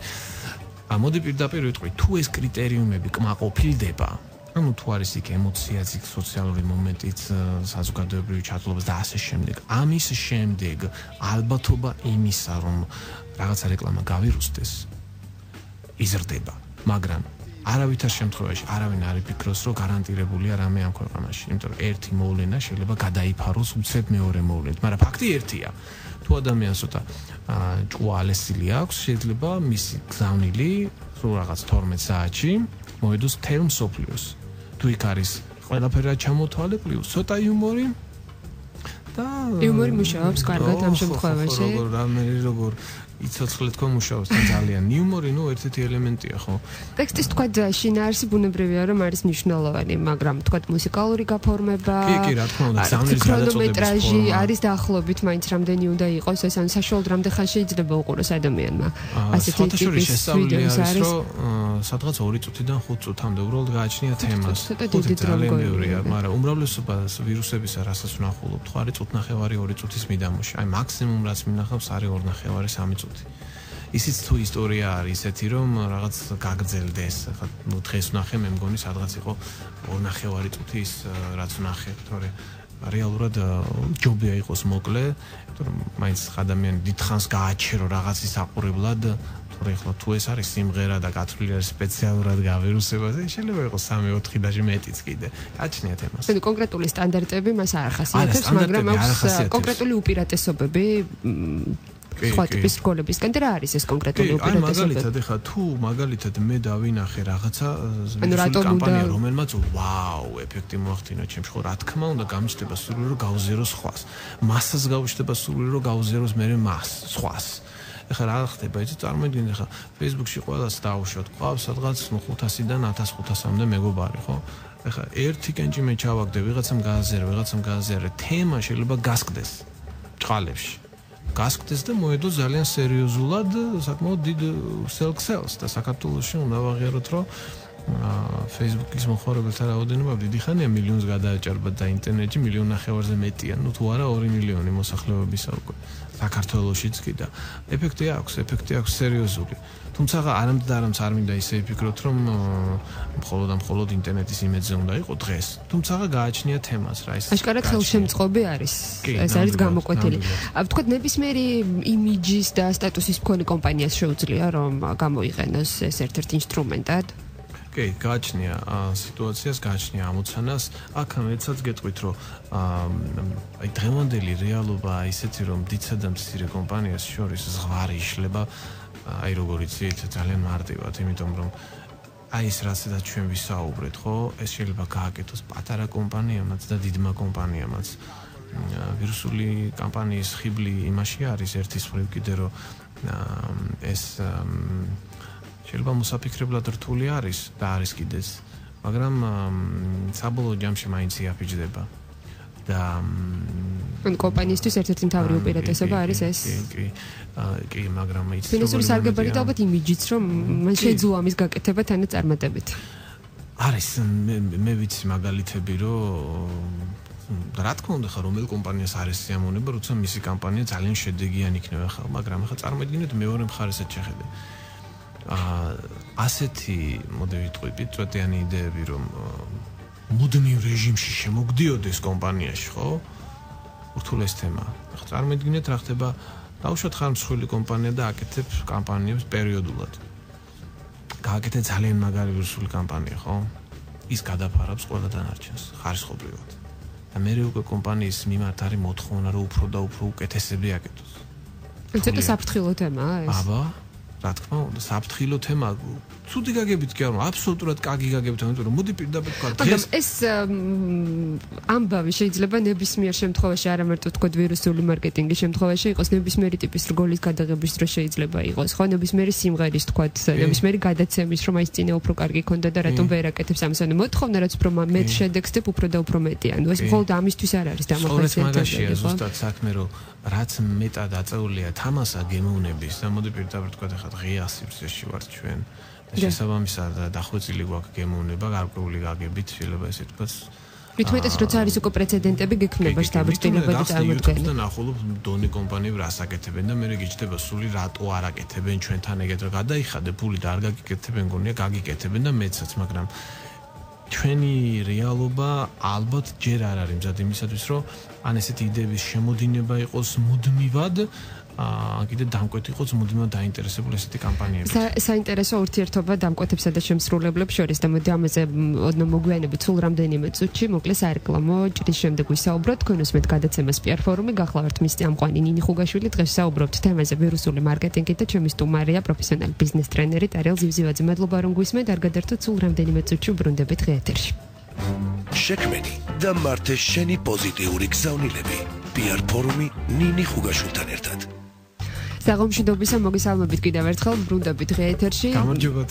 მოდი პირდაპირ ვიტყვი, თუ ეს კრიტერიუმები კმაყოფილდება, ანუ თუ არის იქ ემოციაც, იქ სოციალური მომენტიც, საზოგადოებრივი ჩათვლობა და ასე შემდეგ. ამის შემდეგ ალბათობა იმისა, რომ რაღაცა რეკლამა გავირუსდეს, იზრდება, მაგრამ არავითარ შემთხვევაში არავინ არ იფიქროს, რომ გარანტირებულია რამე ამ ქვეყანაში, იმიტომ რომ ერთი მოვლენა შეიძლება გადაიფაროს უცებ მეორე მოვლენით, მაგრამ ფაქტი ერთია. თუ ადამიანს ცოტა ჭუალესილი აქვს, შეიძლება მისი გზავნილი სულ რაღაც 12 საათში მოედოს თელ მსოფლიოს. თუ იქ არის ყველაფერი ჩამოთვალე პლუს ცოტა იუმორი და
იუმორი მუშაობს კარგად ამ შემთხვევაში.
როგორ იცოცხლე თქო მუშაობს და ძალიან იუმორი, ნუ ერთ-ერთი ელემენტია, ხო?
ტექსტის თქვა შინაარსი ბუნებრივია რომ არის მნიშვნელოვანი, მაგრამ თქვა მუსიკალური გაფორმება,
კი, რა თქმა უნდა, ზამნის
ქრონომეტრაჟი არის დაახლოებით მაინც რამდენი უნდა იყოს, ეს ან საშუალოდ რამდენ ხანს შეიძლება უყუროს ადამიანმა. ასეთი ტიპის ვიდეოს არის,
რომ სადღაც 2 წუთიდან 5 წუთამდე უბრალოდ გააჩნია თემას. ძალიან ბევრია, მაგრამ უმრავლესობას ვირუსებისა რასაც ვნახულობთ, ხო არის წუთნახევარი 2 წუთის მიდამოში. აი მაქსიმუმ რაც მინახავს არის 2.5 3 წუთი. ისიც თუ ისტორია არის ისეთი რომ რაღაც გაგრძელდეს, ხა ნუ დღეს ვნახე, მე მგონი სადღაც იყო 2.5 წუთის რაც ვნახე, თორე რეალურად ჯობია იყოს მოკლე, იმიტომ რომ მაინც ადამიანი დიდხანს გააჩერო რაღაცის აყურებლად, თორე ხლა თუ ეს არის სიმღერა და გათვლილი არის სპეციალურად გავირუსებაზე, შეიძლება იყოს 3-4 და მეტიც კიდე. გაჩნიათ ემას.
ანუ კონკრეტული სტანდარტები მას არ ახასიათებს, მაგრამ აქვს კონკრეტული უპირატესობები სხვა ტიპის რგოლებისგან და რა არის ეს კონკრეტული უპირატესობები?
მაგალითად, ეხლა თუ მაგალითად მე დავინახე რაღაცა კამპანია, რომელმაც ვაუ, ეფექტი მოახდინა ჩემს ხო, რა თქმა უნდა, გამიჩნდება სურვილი რომ გავზეროს სხვას. მასას გავიჩნდება სურვილი რომ გავზეროს მერე მას, სხვას. ეხლა რა ხდება, იცით, წარმოიდგინე ეხლა Facebook-ში ყველას დავუშვათ, ყავს სადღაც 500-დან 1500-მდე მეგობარი, ხო? ეხლა ერთი კენჭი მე ჩავაგდე, ვიღაცამ გააზიარა, თემა შეიძლება გასკდეს ჭყალებში. გასკდეს და მოედო ძალიან სერიოზულად საკმაოდ დიდ სელქსელს და საქართველოში უნდა ვაღიაროთ, რომ Facebook-ის მოხმარებელთა რაოდენობა დიდი ხანია მილიონს გადააჭარბა და ინტერნეტში 1.5 მილიონზე მეტია, ნუ თუ არა 2 მილიონი მოსახლეობისა უკვე საქართველოშიც კი და ეფექტი აქვს სერიოზული. თუმცა არამც არ მინდა ისე ვფიქროთ, რომ მხოლოდ ინტერნეტის იმედზე უნდა იყო დღეს. თუმცა გააჩნია თემას რა ის.
აშკარად ხელშემწყობი არის. ეს არის გამოკვეთილი. ვთქვათ, ნებისმიერი იმიჯის და სტატუსის მქონე კომპანიას შეუძლია რომ გამოიყენოს ეს ერთ-ერთ ინსტრუმენტად.
კი, გააჩნია სიტუაციას, გააჩნია ამოცანას. აქ მეცაც გეტყვით, რომ აი დღევანდელი რეალობა ისეთი, რომ დიდსა და მცირე კომპანიას შორის ზღვარი იშლება, აი როგორ იცით, ძალიან მარტივად, იმიტომ რომ აი ეს რასაც ჩვენ ვისაუბრეთ, ხო, ეს შეიძლება გააკეთოს პატარა კომპანიამაც და დიდმა კომპანიამაც. ვირუსული კამპანიის ხიბლი იმაში არის ერთის მხრივ კიდე რომ ეს შეიძლება მოსაფიქრებლად რთული არის და არის კიდეც, მაგრამ საბოლოო ჯამში მაინც იაფიჯდება და
კომპანიისთვის ერთ-ერთი მთავარი უპირატესობა არის ეს.
კი, მაგრამ იცით,
ფინანსური სარგებლობა და ალბათ იმიჯიც, რომ მან შეძლო ამის გაკეთება თანაც წარმატებით.
არის მე ვიცი მაგალითები, რომ რა თქმა უნდა, ხა რომელ კომპანიას არის სიამოვნება, როცა მისი კამპანია ძალიან შედეგიანი იქნება ხა, მაგრამ ხა წარმოიდგინეთ მეორე მხარესაც შეხედე. ასეთი მოდი ვიტყვით, წვეტიანი იდეები, რომ მუდმივ რეჟიმში შემოგდიოდეს კომპანიაში, ხო? ურთულეს თემა. ხა წარმოიდგინეთ რა ხდება, დაუშვათ ხარ მსხვილი კომპანია და აკეთებ კამპანიებს პერიოდულად. გააკეთე ძალიან მაგარი ვირუსული კამპანია, ხო? ის გადაფარავს ყველა დანარჩენს, ხარისხობრივად. და მე უკვე კომპანიის მიმართ არის მოთხოვნა, რომ უფრო და უფრო უკეთესები აკეთოს.
ცოტა საფრთხილო თემაა ეს.
აბა, რა თქმა უნდა, საფრთხილო თემა. ცუდი გაგებით კი არა, აბსოლუტურად კარგი გაგებით, იმიტომ რომ მოდი პირდაპირ თქვა დღეს
ეს ამბავი შეიძლება ნებისმიერ შემთხვევაში არ ამარტო თქო ვირუსული მარკეტინგის შემთხვევაში იყოს ნებისმიერი ტიპის რგოლის გადაღების დროს შეიძლება იყოს, ხო, ნებისმიერი სიმღერის თქვა, ნებისმიერი გადაცემის, რომ აი წინა უფრო კარგი ქონდა და რატომ ვერ აკეთებს ამას, ანუ მოთხოვნა რაც უფრო მეტ შედეგსდებ, უფრო და უფრო მეტი, ანუ ეს მხოლოდ ამისთვის არ არის
დამახასიათებელი. ზუსტად საქმე რომ რაც მეტად აწეულია თამასა გემოვნების და მოდი პირდაპირ თქვა ახლა ღია სივრცეში ვართ ჩვენ. შესაბამისად დახვეწილი გვაქვს გემოვნება, გარკვეული გაგებით შეიძლება ესე თქვა.
რითმეტეს როცა არის უკვე პრეცედენტები გექმნება შტაბ-ჭრილობა და წარმოდგენა.
და ნახულობ დონე კომპანიები რას აკეთებენ და მე გიჩნდება სული რატო არ აკეთებენ ჩვენთან ეგეთ რა გადაიხადე ფული და არ გაგიკეთებენ გონია გაგიკეთებენ და მეცაც, მაგრამ ჩვენი რეალობა ალბათ ჯერ არ არის მზად იმისათვის, რომ ან ესეთი იდეების შემოდინება იყოს მუდმივად კიდე დამკვეთ იყოს მუდმივად დაინტერესებული ესეთი კამპანიები.
საინტერესო ურთიერთობა დამკვეთებსა და შემსრულებლებს შორის და მოდი ამაზე ოდნავ მოგვიანებით სულ რამდენიმე წუთში მოკლეს სარეკლამო ჭრის შემდეგ ვისაუბროთ. თქვენ უსმენთ გადაცემას PR ფორუმი, გახლავართ მის წამყვანი ნინი ხუგაშვილი. დღეს საუბრობთ თემაზე ვირუსული მარკეტინგი და ჩემი სტუმარია პროფესიონალი ბიზნეს ტრენერი ტარიელ ზივზივაძე. მადლობა რომ გვისმენთ, არ გადართოთ სულ რამდენიმე წუთში უბრუნდებით ღია ეთერში.
შექმენი და მართე შენი პოზიტიური გზავნილები. PR ფორუმი ნინი ხუგაშვილთან ერთად.
საღამოშიდობისა მოგესალმებით კიდევ ერთხელ ბრუნდებით ღია ეთერში.
გამარჯობათ.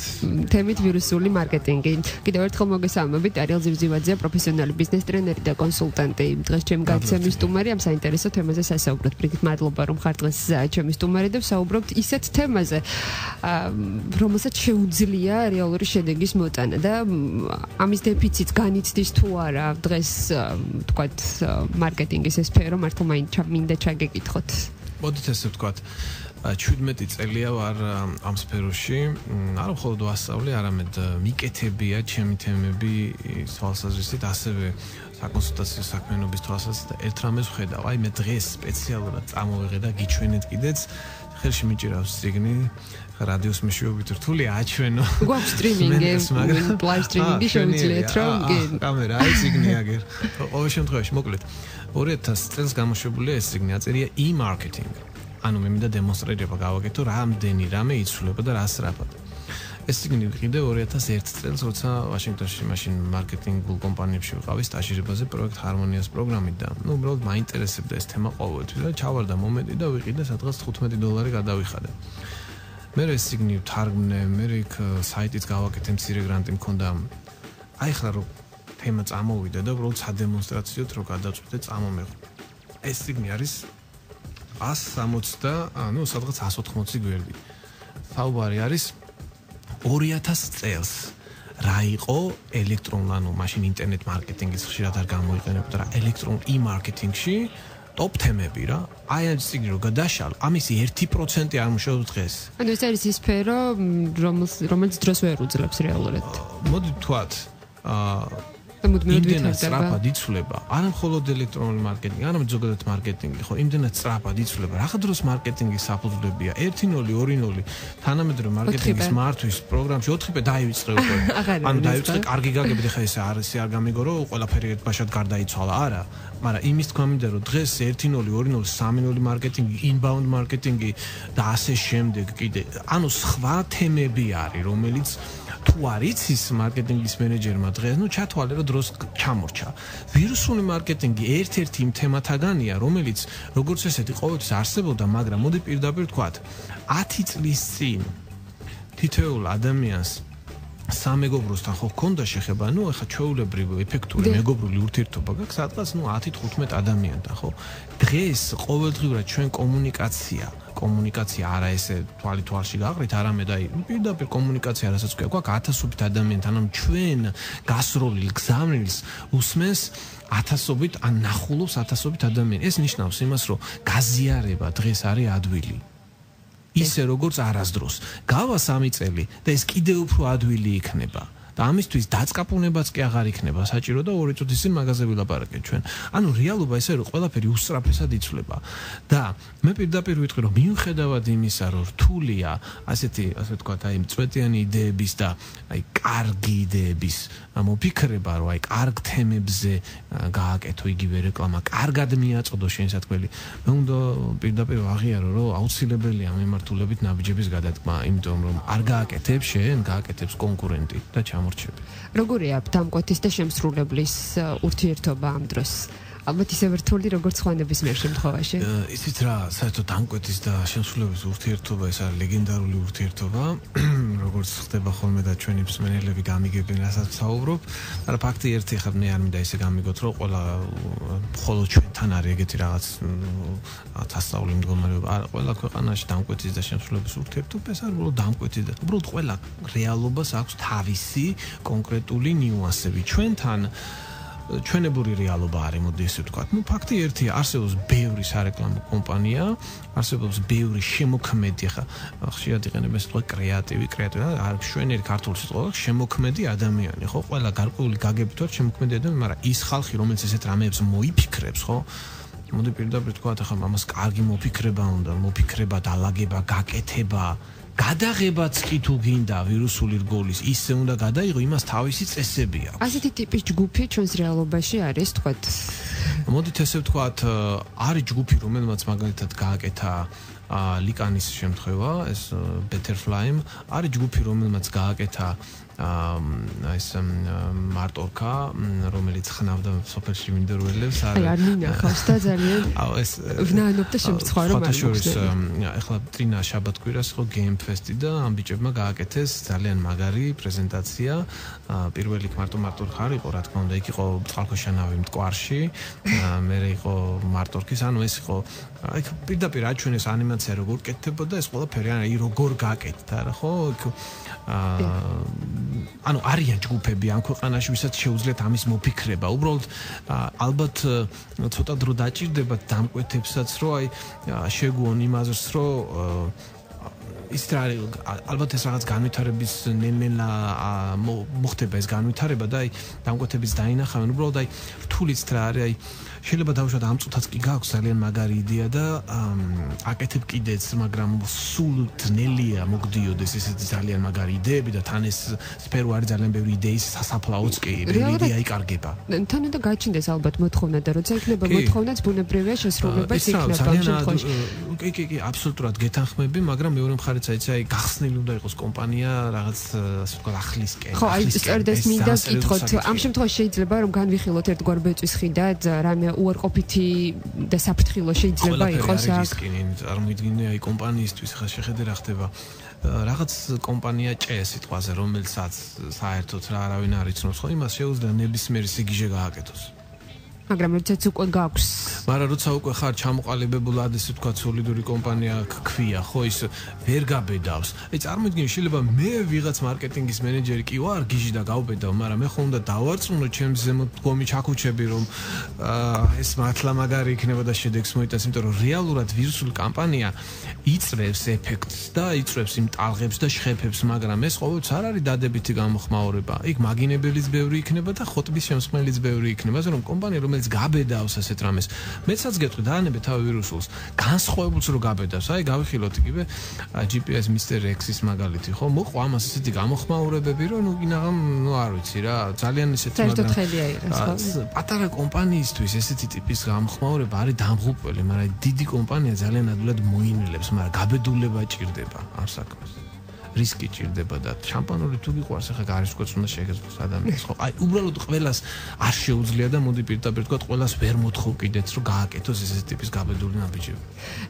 თემით ვირუსული მარკეტინგი. კიდევ ერთხელ მოგესალმებით ტარიელ ზივზივაძე, პროფესიონალი ბიზნეს ტრენერი და კონსულტანტი. დღეს ჩემი გადაცემის სტუმარი ამ საინტერესო თემაზე სასაუბროთ. პრიგით მადლობა რომ ხარ დღეს ჩემი სტუმარი და ვსაუბრობთ ისეთ თემაზე, რომელსაც შეუძლია რეალური შედეგის მოტანა და ამის დეფიციტს განიცდის თუ არა დღეს თქვათ მარკეტინგის ეს სფერო მართლა მინდა ჩაგეკითხოთ.
მოდით ესე ვთქვათ 17 წელია ვარ ამ სფეროში, არა მხოლოდ ვასწავლე, არამედ მიკეთებია ჩემი თემები თვალსაზრისით, ასევე საკონსულტაციო საქმიანობის თვალსაზრისით და ერთ რამეს ვხედავ, აი მე დღეს სპეციალურად წამოვიღე და გიჩვენეთ კიდეც, ხელში მიჭირავს ციგნი, რადიოს მეშვეობით რთული აჩვენო.
გვაქვს სტრიმინგი, ლაივ სტრიმინგი შევიძლიათ რომ
კამერა, აი ციგნი აგერ. ყოველ შემთხვევაში მოკლედ 2000 წელს გამოშვებულია ეს ციგნი, აწერია e-marketing. ანუ მე მინდა დემონსტრირება გავაკეთო, რამდენი რამე იცვლება და რა სწრაფად. ეს ციგნი ვიყიდე 2001 წელს, როცა ვაშინგტონში მაშინ მარკეტინგულ კომპანიებში ვიყავი სტაჟირებაზე პროექტ ჰარმონიას პროგრამით და ნუ უბრალოდ მაინტერესებდა ეს თემა ყოველთვის და ჩავარდა მომენტი და ვიყიდე სადღაც $15 გადავიხადე. მე ეს ციგნი ვთარგმნე, მე იქ საიტიც გავაკეთე, მცირე გრანტი მქონდა. აი ხლა რომ თემა წამოვიდა და უბრალოდ სადემონსტრაციოდ რო გადავწყვიტე წამომეღო. ეს ციგნი არის 160 და ანუ სადღაც 180 გვერდი. საუბარი არის 2000 წელს რა იყო ელექტრონულ, ანუ მაშინ ინტერნეტ მარკეტინგის ხშირად არ გამოიყენებოდა რა ელექტრონულ e-marketing-ში ტოპ თემები რა. აი ამ ციგნი რო გადაშალ, ამისი 1% არ მუშაობს დღეს.
ანუ ეს არის ის სფერო, რომელიც დროს ვერ უძლებს რეალურად.
მოდი ვთქვათ, იმდენად სწრაფად იცვლება, არა მხოლოდ ელექტრონული მარკეტინგი, არამედ ზოგადად მარკეტინგი, ხო, იმდენად სწრაფად იცვლება. რა დღეს მარკეტინგის საფუძვლებია 1-0, 2-0, თანამედროვე მარკეტინგის მართვის პროგრამში 4-ი დაივიწყე უკვე. ანუ დაივიწყე კარგი გაგებით, ხა ეს არ გამიგო, რომ ყველაფერი ერთბაშად გარდაიცვალა, არა. მაგრამ იმის თქვა მინდა, რომ დღეს 1-0, 2-0, 3-0 მარკეტინგი, inbound მარკეტინგი და ასე შემდეგ კიდე, ანუ სხვა თემები არის, რომელიც თუ არ იცის მარკეტინგის მენეჯერმა დღეს, ნუ ჩათვალე რომ დროს ჩამორჩა. ვირუსული მარკეტინგი ერთ-ერთი იმ თემათაგანია, რომელიც როგორც ესეთი ყოველთვის არსებობდა, მაგრამ მოდი პირდაპირ ვთქვათ, 10 წლის წინ თითოეულ ადამიანს სამეგობროსთან ხო გქონდა შეხება, ეხა ჩვეულებრივ ეფექტური მეგობრული ურთიერთობა გაქვს სადღაც 10-15 ადამიანთან, ხო? დღეს ყოველდღიურად ჩვენ კომუნიკაცია არა ესე თვალში გაყრით, არამედ პირდაპირ კომუნიკაცია რასაც გვაქვს ათასობით ადამიანთან, ანუ ჩვენ გასროლილ გზავნილს უსმენს ათასობით ან ნახულობს ათასობით ადამიანი. ეს ნიშნავს იმას, რომ გაზიარება დღეს არის ადვილი. ისე როგორც არასდროს. გავა 3 წელი და ეს კიდევ უფრო ადვილი იქნება. და ამისთვის დაწყაპუნებაც კი აღარ იქნება საჭირო და 2 წუთის წინ მაგაზე ვილაპარაკეთ ჩვენ. ანუ რეალობა ისე რომ ყველაფერი უსწრაფესად იცვლება. და მე პირდაპირ ვიტყვი რომ მიუხედავად იმისა რომ რთულია ასე ვთქვათ წვეტიანი იდეების და კარგი იდეების მოფიქრება რომ კარგ თემებზე გააკეთო იგივე რეკლამა, კარგად მიაწოდო შენ სათქმელი. მე უნდა პირდაპირ ვაღიარო რომ აუცილებელია მიმართულებით ნაბიჯების გადადგმა, იმიტომ რომ არ გააკეთებს შენ, გააკეთებს კონკურენტი და
როგორია დამკვეთის და შემსრულებლის ურთიერთობა ამ დროს? ალბათ ისე რთული როგორც სხვა ნებისმიერ შემთხვევაში.
ისიც რა, საერთოდ დამკვეთის და შემსრულებლის ურთიერთობა ეს არის ლეგენდარული ურთიერთობა, როგორც ხდება ხოლმე და ჩვენი მსმენელები გამიგებენ რასაც ვსაუბრობ, მაგრამ ფაქტი ერთი ხარ მე არ მინდა ისე გამიგოთ, რომ მხოლოდ ჩვენთან არის ეგეთი რაღაც ასწავლი მდგომარეობა. არა, ყველა ქვეყანაში დამკვეთის და შემსრულებლის ურთიერთობა ეს არის უბრალოდ დამკვეთის და უბრალოდ ყველა რეალობას აქვს თავისი კონკრეტული ნიუანსები. ჩვენთან ჩვენებური რეალობა არის, მოდი ესე ვთქვათ. ფაქტი ერთია, არსებობს ბევრი სარეკლამო კომპანია, არსებობს ბევრი შემოქმედი, ხშირად იყენებენ სიტყვა კრეატივი, არ შვენიერი ქართული სიტყვა აქვს, შემოქმედი ადამიანი, ხო? ყველა გარკვეული გაგებით ვარ შემოქმედი ადამიანი, მაგრამ ის ხალხი, რომელიც ესეთ რამეებს მოიფიქრებს, ხო? მოდი პირდაპირ ვთქვათ, ამას კარგი მოფიქრება, დალაგება, გაკეთება გადაღებაც კი თუ გინდა ვირუსული რგოლის ისე უნდა გადაიღო, იმას თავისი წესები აქვს.
ასეთი ტიპის ჯგუფი ჩვენს რეალობაში არის, თქვათ.
მოდით ესე ვთქვათ, არის ჯგუფი, რომელმაც მაგალითად გააკეთა ლიკანის შემთხვევა, ეს Betterfly, არის ჯგუფი, რომელმაც გააკეთა ეს მარტორკა, რომელიც ხნავდა სოფელში მინდორველებს.
არ მინახავს და ძალიან ვნანობ და შემთხვევა რომ არ
მოხდეს. ეხლა წინა შაბათ-კვირას იყო Game Fest-ი და ამ ბიჭებმა გააკეთეს ძალიან მაგარი პრეზენტაცია. პირველი მარტო მარტორკა არ იყო, რა თქმა უნდა, იქ იყო წყალქვეშანავი მტკვარში, მერე იყო მარტორკის, ანუ ეს იყო პირდაპირ აჩვენეს ანიმაცია როგორ კეთდებოდა ეს ყველაფერი, როგორ გააკეთდა რა, ხო? ანუ არიან ჯგუფები ამ ქვეყანაში, ვისაც შეუძლიათ ამის მოფიქრება. უბრალოდ ალბათ ცოტა დრო დაჭირდება დამკვეთებსაც, რომ შეგუონ იმაზრს, რომ ის ალბათ ეს რაღაც განვითარების ნელ-ნელა მოხდება ეს განვითარება და დამკვეთების დაინახავენ. უბრალოდ რთულიც რა არის, შეიძლება დავუშვათ ამ წუთაც კი გაქვს ძალიან მაგარი იდეა და აკეთებ კიდეც, მაგრამ სულ ძნელია მოგდიოდეს ესეთი ძალიან მაგარი იდეები და თან ეს სფერო არის ძალიან ბევრი იდეის სასაფლაოც კი, იდეა იკარგება.
თან უნდა გაჩნდეს ალბათ მოთხოვნა და როცა იქნება მოთხოვნაც ბუნებრივია შესრულებას იქნება ამ შემთხვევაში.
კი, აბსოლუტურად გეთანხმები, მაგრამ მეორე მხარეც აი გახსნილი უნდა იყოს კომპანია რაღაც ასე ვთქვათ ახლისკენ.
ხო, აი სწორედ ეს მინდა ვკითხოთ. ამ შემთხვევაში შეიძლება რომ განვიხილოთ ერთგვარ ბეწვის ხიდად რამე უარყოფითი და საფრთხილო შეიძლება იყოს აქ.
წარმოიდგინე აი კომპანიისთვის ხა შეხედე რა ხდება. რაღაც კომპანია ჭე სიტყვაზე, რომელსაც საერთოდ რა არავინ არ იცნობს, ხო, იმას შეუძლია ნებისმიერი სიგიჟე გააკეთოს.
მაგრამ როდესაც უკვე გაქვს.
მაგრამ როცა უკვე ხარ ჩამოყალიბებულად ესე ვთქვათ სოლიდური კომპანია გქვია, ხო, ის ვერ გაბედავს. აი წარმოიდგინე შეიძლება მე ვიღაც მარკეტინგის მენეჯერი კი ვარ, გიჟი და გავბედავ, მაგრამ მე ხომ უნდა დავარწმუნო ჩემს ზემოთ დგომი ჩაქუჩები, რომ ეს მართლა მაგარი იქნება და შედეგს მოიტანს, იმიტომ რომ რეალურად ვირუსული კამპანია იწრებს ეფექტს და იწრებს იმ ტალღებს და შხეფებს, მაგრამ ეს ყოველთვის არ არის დადებითი გამოხმაურება. იქ მაგინებელიც ბევრი იქნება და ხოტბის შემსმენელიც ბევრი იქნება, ასე რომ კომპანია რომელიც გაბედავს ასეთ რამეს. მეცაც გეტყვი დაანებე თავი ვირუსულს, განსხვავებულს რო გაბედავს. აი გავიხილოთ იგივე GPS Mr. X-ის მაგალითი, ხო? მოყვა ამას ესეთი გამოხმაურებები, რომ ინაღამ, არ ვიცი რა, ძალიან ესეთი
მაგრამ
პატარა კომპანიისთვის ესეთი ტიპის გამოხმაურება არის დამღუპველი, მაგრამ დიდი კომპანია ძალიან ადვილად მოინელებს, მაგრამ გაბედულება ჭირდება ამ საქმეს. რისკი ჭირდება და შამპანური თუ გიყვარს ახლა გარისკვეთს უნდა შეგეძლოს ადამიანს ხო აი უბრალოდ ყველას არ შეუძლია და მოდი პირდაპირ თქვა ყველას ვერ მოთხოვ კიდეც რომ გააკეთოს ესეთი ტიპის გაბედული ნაბიჯები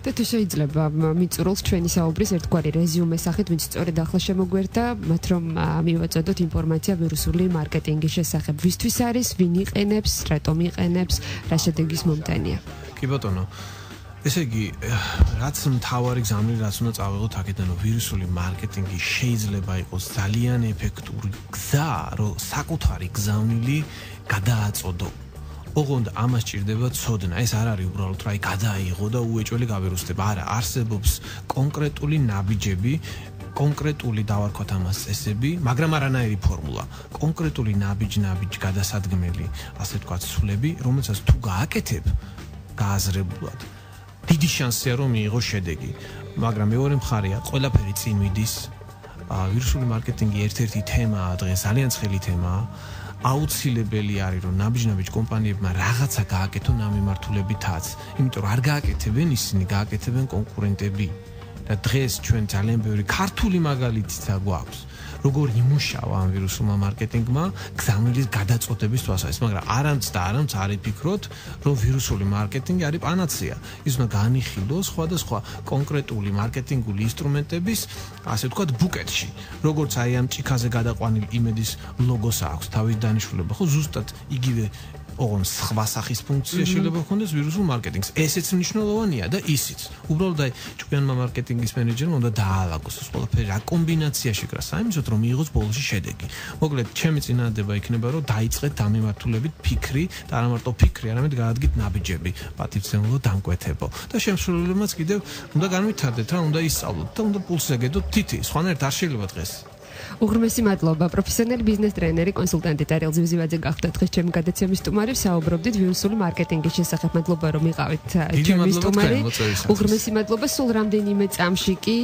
და თუ შეიძლება მიწურულს ჩვენი საუბრის ერთგვარი რეზიუმე სახით ვინც სწორედ ახლა შემოგვერდა მათ რომ მივაწოდოთ ინფორმაცია ვირუსული მარკეტინგის შესახებ ვისთვის არის ვინ იყენებს რატომ იყენებს რა შედეგის მომტანია
კი ბატონო ესე იგი რაც მთავარი გზავნილი რაც უნდა წავიღოთ აქედან რომ ვირუსული მარკეტინგი შეიძლება იყოს ძალიან ეფექტური გზა რომ საკუთარი გზავნილი გადააწოდო ოღონდ ამას ჭირდება ცოდნა ეს არ არის უბრალოდ რა გადაიღო და უეჭველი გავირუსდება არა არსებობს კონკრეტული ნაბიჯები კონკრეტული დავარქვათ ამას წესები მაგრამ არანაირი ფორმულა კონკრეტული ნაბიჯ გადასადგმელი ასე ვთქვათ სულები რომელსაც თუ გააკეთებ გააზრებულად დიდი შანსია რომ მიიღო შედეგი მაგრამ მეორე მხარეა ყველაფერი წინ მიდის ვირუსული მარკეტინგი ერთ-ერთი თემაა დღეს ძალიან ცხელი თემაა აუცილებელი არის რომ ნაბიჯ კომპანიებმა რაღაცა გააკეთონ ამ მიმართულებითაც იმიტომ რომ არ გააკეთებენ ისინი გააკეთებენ კონკურენტები და დღეს ჩვენ ძალიან ბევრი ქართული მაგალითიც გვაქვს როგორ იმუშავა ამ ვირუსულმა მარკეტინგმა გზავნილის გადაწყვეტების თვალსაზრისით მაგრამ არამც არ იფიქროთ რომ ვირუსული მარკეტინგი არის პანაცეა ის უნდა განიხილოს სხვადასხვა კონკრეტული მარკეტინგული ინსტრუმენტების ასე ვთქვათ ბუკეტში როგორც აი ამ ჭიქაზე გადაყვანილ იმედის ლოგოს აქვს თავის დანიშნულება ხო ზუსტად იგივე ოღონდ სხვა სახის ფუნქცია შეიძლება ჰქონდეს ვირუსულ მარკეტინგს. ესეც მნიშვნელოვანია და ისიც. უბრალოდ აი ჭკვიანმა მარკეტინგის მენეჯერმა უნდა დაალაგოს ეს ყველაფერი რა კომბინაცია შეკრა საიმისოთ რომ მიიღოს ბოლოში შედეგი. მოკლედ, ჩემი წინადადება იქნება რომ დაიწყეთ ამ მიმართულებით ფიქრი და არა მარტო ფიქრი, არამედ გაადგით ნაბიჯები, პატივცემულო დამკვეთებო. და შემსრულებელმაც კიდევ უნდა განვითარდეთ რა, უნდა ისწავლოთ და უნდა პულსს ეგედოთ თითი. სხვანაირად არ შეიძლება დღეს.
უღრმესი მადლობა პროფესიონალი ბიზნეს ტრენერი კონსულტანტი ტარიელ ზივზივაძე გახდა დღეს ჩემი გადაცემის სტუმარი საუბრობდით ვირუსული მარკეტინგის შესახებ მადლობა რომ იყავით ჩემი სტუმარი უღრმესი მადლობა სულ რამდენიმე წამში კი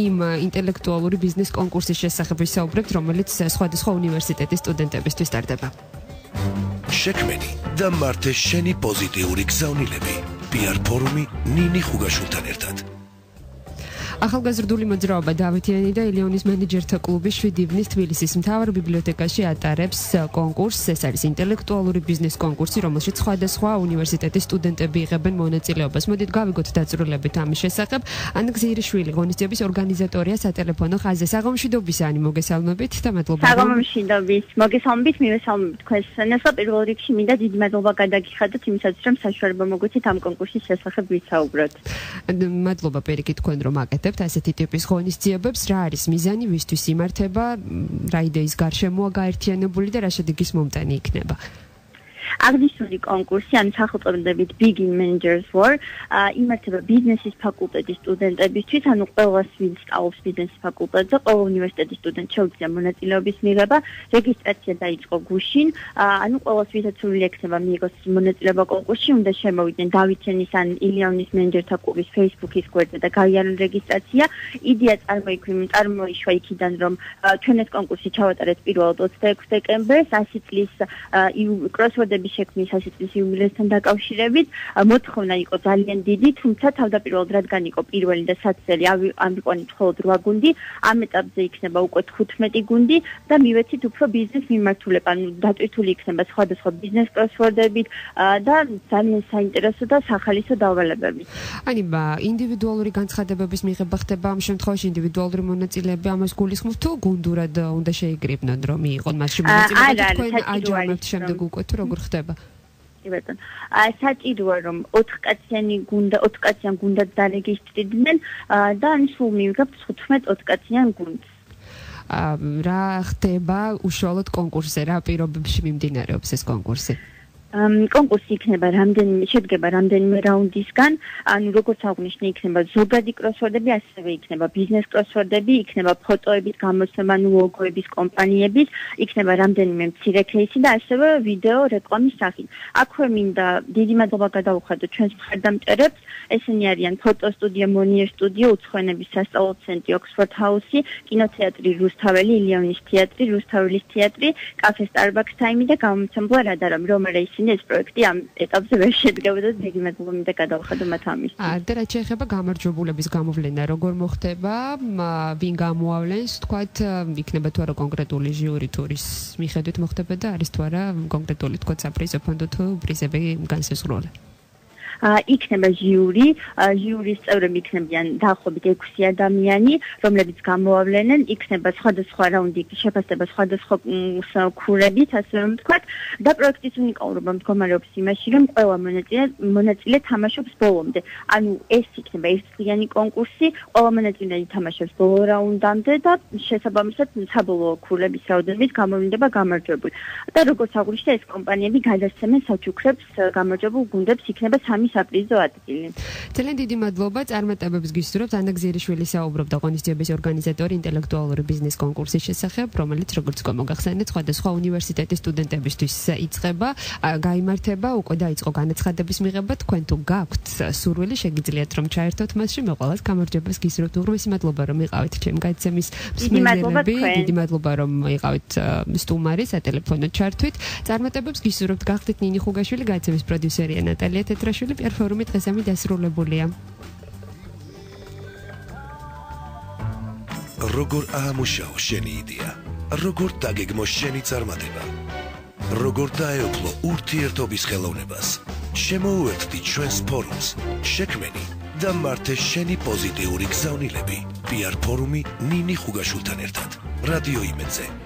იმ ინტელექტუალური ბიზნეს კონკურსის შესახებ ვისაუბრებთ რომელიც სხვადასხვა უნივერსიტეტის სტუდენტებისთვის ტარდება
შექმენი და მართე შენი პოზიტიური გზავნილები PR ფორუმი ნინი ხუგაშვილთან ერთად
ახალგაზრდული მოძრაობა დავითიანი და ილიონის მენეჯერთა კლუბი 7 ივნის თბილისის მთავარ ბიბლიოთეკაში ატარებს კონკურსს. ეს არის ინტელექტუალური ბიზნეს კონკურსი, რომელშიც სხვადასხვა უნივერსიტეტის სტუდენტები იღებენ მონაწილეობას. მოდით გავიგოთ დაწვრილებით ამის შესახებ. ანა გზირიშვილი, ღონისძიების ორგანიზატორია სატელეფონო ხაზზე. საღამოშიდობისანი მოგესალმებით და მადლობა.
საღამოშიდობის. მოგესალმებით, მივესალმებით თქვენს სანესა პირველ რიგში მინდა დიდი მადლობა გადაგიხადოთ იმისათვის, რომ საშუალება მოგვეცით ამ კონკურსის შესახებ ვისაუბროთ.
მადლობა პირიქით თქვენ რომ აკეთებთ ასეთი ტიპის ღონისძიებებს, რა არის მიზანი, ვისთვის იმართება, რა იდეის გარშემოა გაერთიანებული და რა შედეგის მომტანი იქნება.
აღნიშნული კონკურსი ან სახელწოდებით Begin Managers War იმართება ბიზნესის ფაკულტეტის სტუდენტებისთვის, ანუ ყველას ვინც სწავლობს ბიზნესის ფაკულტეტზე, ყველა უნივერსიტეტის სტუდენტს შეუძლია მონაწილეობის მიღება, რეგისტრაცია დაიწყო გუშინ, ანუ ყველას ვისაც სურვილი ექნება მიიღოს მონაწილეობა კონკურსში, უნდა შემოვიდნენ დავითიანის ან ილიონის მენეჯერთა კლუბის Facebook-ის გვერდზე და გაიარონ რეგისტრაცია. იდეა წარმოიშვა იქიდან, რომ ჩვენ ეს კონკურსი ჩავატარეთ პირველად 26 დეკემბერს, 100 წლის კროსვორდების შექმნის 100 წლის იუბილეისთან დაკავშირებით მოთხოვნა იყო ძალიან დიდი, თუმცა თავდაპირველად რადგან იყო პირველი და საცდელი ამიყვანით მხოლოდ 8 გუნდი, ამ ეტაპზე იქნება უკვე 15 გუნდი და მივეცით უფრო ბიზნეს მიმართულება, ანუ დატვირთული იქნება სხვადასხვა ბიზნეს კროსვორდებით და ძალიან საინტერესო და სახალისო დავალებები.
აი, ინდივიდუალური განცხადებების მიღება ხდება ამ შემთხვევაში ინდივიდუალური მონაწილეები ამას გულისხმობთ თუ გუნდურად უნდა შეიგრიბნონ რომ მიიღონ მასში მონაწილეობა თქვენ აჯამებთ შემდეგ უკვე თუ როგორ ხდება?
კი ბატონო. საჭიროა რომ 4 კაციან გუნდად დარეგისტრირდნენ და ან სულ მივიღებთ 15 4 კაციან გუნდს.
რა ხდება უშუალოდ კონკურსზე, რა პირობებში მიმდინარეობს ეს კონკურსი?
კონკურსი შედგება რამდენიმე რაუნდისგან, ანუ როგორც აღნიშნე, იქნება ზოგადი კროსვორდები, ასევე იქნება ბიზნეს კროსვორდები, იქნება ფოტოების გამოცემა, ანუ ლოგოების კომპანიების, იქნება რამდენიმე მცირე кейსი და ასევე ვიდეო რეკლამის სახით. აქვე მინდა დიდი მადლობა გადავუხადოთ ჩვენს მხარდამჭერებს, ესენი არიან ფოტოსტუდია მონიერ სტუდიო, უცხოენების სასწავლო ცენტრი ოქსფორდ ჰაუსი, კინოთეატრი რუსთაველი, ილიონის თეატრი, რუსთაველის თეატრი, კაფე სტარბაქს ტაიმი და გამომცემლობა რადარომ, რომელი გამოვიჩინე ეს პროექტი ამ ეტაპზე ვერ შედგებოდა და დიდი მადლობა მინდა გადავხადო მათ ამის.
და რაც შეეხება გამარჯვებულების გამოვლენა, როგორ მოხდება, ვინ გამოავლენს, თქვათ, იქნება თუ არა კონკრეტული ჟიური ტურის მიხედვით მოხდება და არის თუ არა კონკრეტული თქვათ საპრიზო ფონდო თუ პრიზები განსაზღვრული.
იქნება ჟიურის წევრები იქნებიან დაახლოებით 6 ადამიანი, რომლებიც გამოავლენენ, იქნება სხვადასხვა რაუნდი, შეფასება სხვადასხვა ქურებით, ასე რომ ვთქვათ, და პროექტის უნიკალურობა მდგომარეობს იმაში, რომ ყველა მონაწილე თამაშობს ბოლომდე. ანუ ეს იქნება ერთწლიანი კონკურსი, ყველა მონაწილე ითამაშებს ბოლო რაუნდამდე და შესაბამისად საბოლოო ქურების რაოდენობით გამოვლინდება გამარჯვებული. და როგორც აღვნიშნე, ეს კომპანიები გადასცემენ საჩუქრებს გამარჯვებულ გუნდებს, იქნება 3 საპრიზო ადგილი.
ძალიან დიდი მადლობა, წარმატებებს გისურვებთ. ანა გზირიშვილი საუბრობდა ღონისძიების ორგანიზატორი ინტელექტუალური ბიზნეს კონკურსის შესახებ, რომელიც როგორც მოგახსენეთ, სხვადასხვა უნივერსიტეტის სტუდენტებისთვის იწყება, გაიმართება, უკვე დაიწყო განაცხადების მიღება. თქვენ თუ გაქვთ სურვილი, შეგიძლიათ რომ ჩაერთოთ მასში, მე ყველას გამარჯვებას გისურვებთ. უღრმესი მადლობა რომ იყავით ჩემ გაიცემის მსმენელები. დიდი მადლობა რომ იყავით სტუმარი სატელეფონო ჩართვით. წარმატებებს გისურვებთ. გახდეთ ნინი ხუგაშვილი, გაიცემის პროდიუსერია ნატალია თეთრაშვილი. პერფორმი დღესამი დასრულებულია.
როგორ აამუშაო შენი იდეა? როგორ დაგეგმო შენი წარმატება? როგორ დაეუფლო ურთიერთობის ხელოვნებას? შემოუერთდი ჩვენს ფორუმს, შექმენი და მართე შენი პოზიტიური გზავნილები. PR ფორუმი ნინი ხუგაშვილთან ერთად. რადიო იმედზე.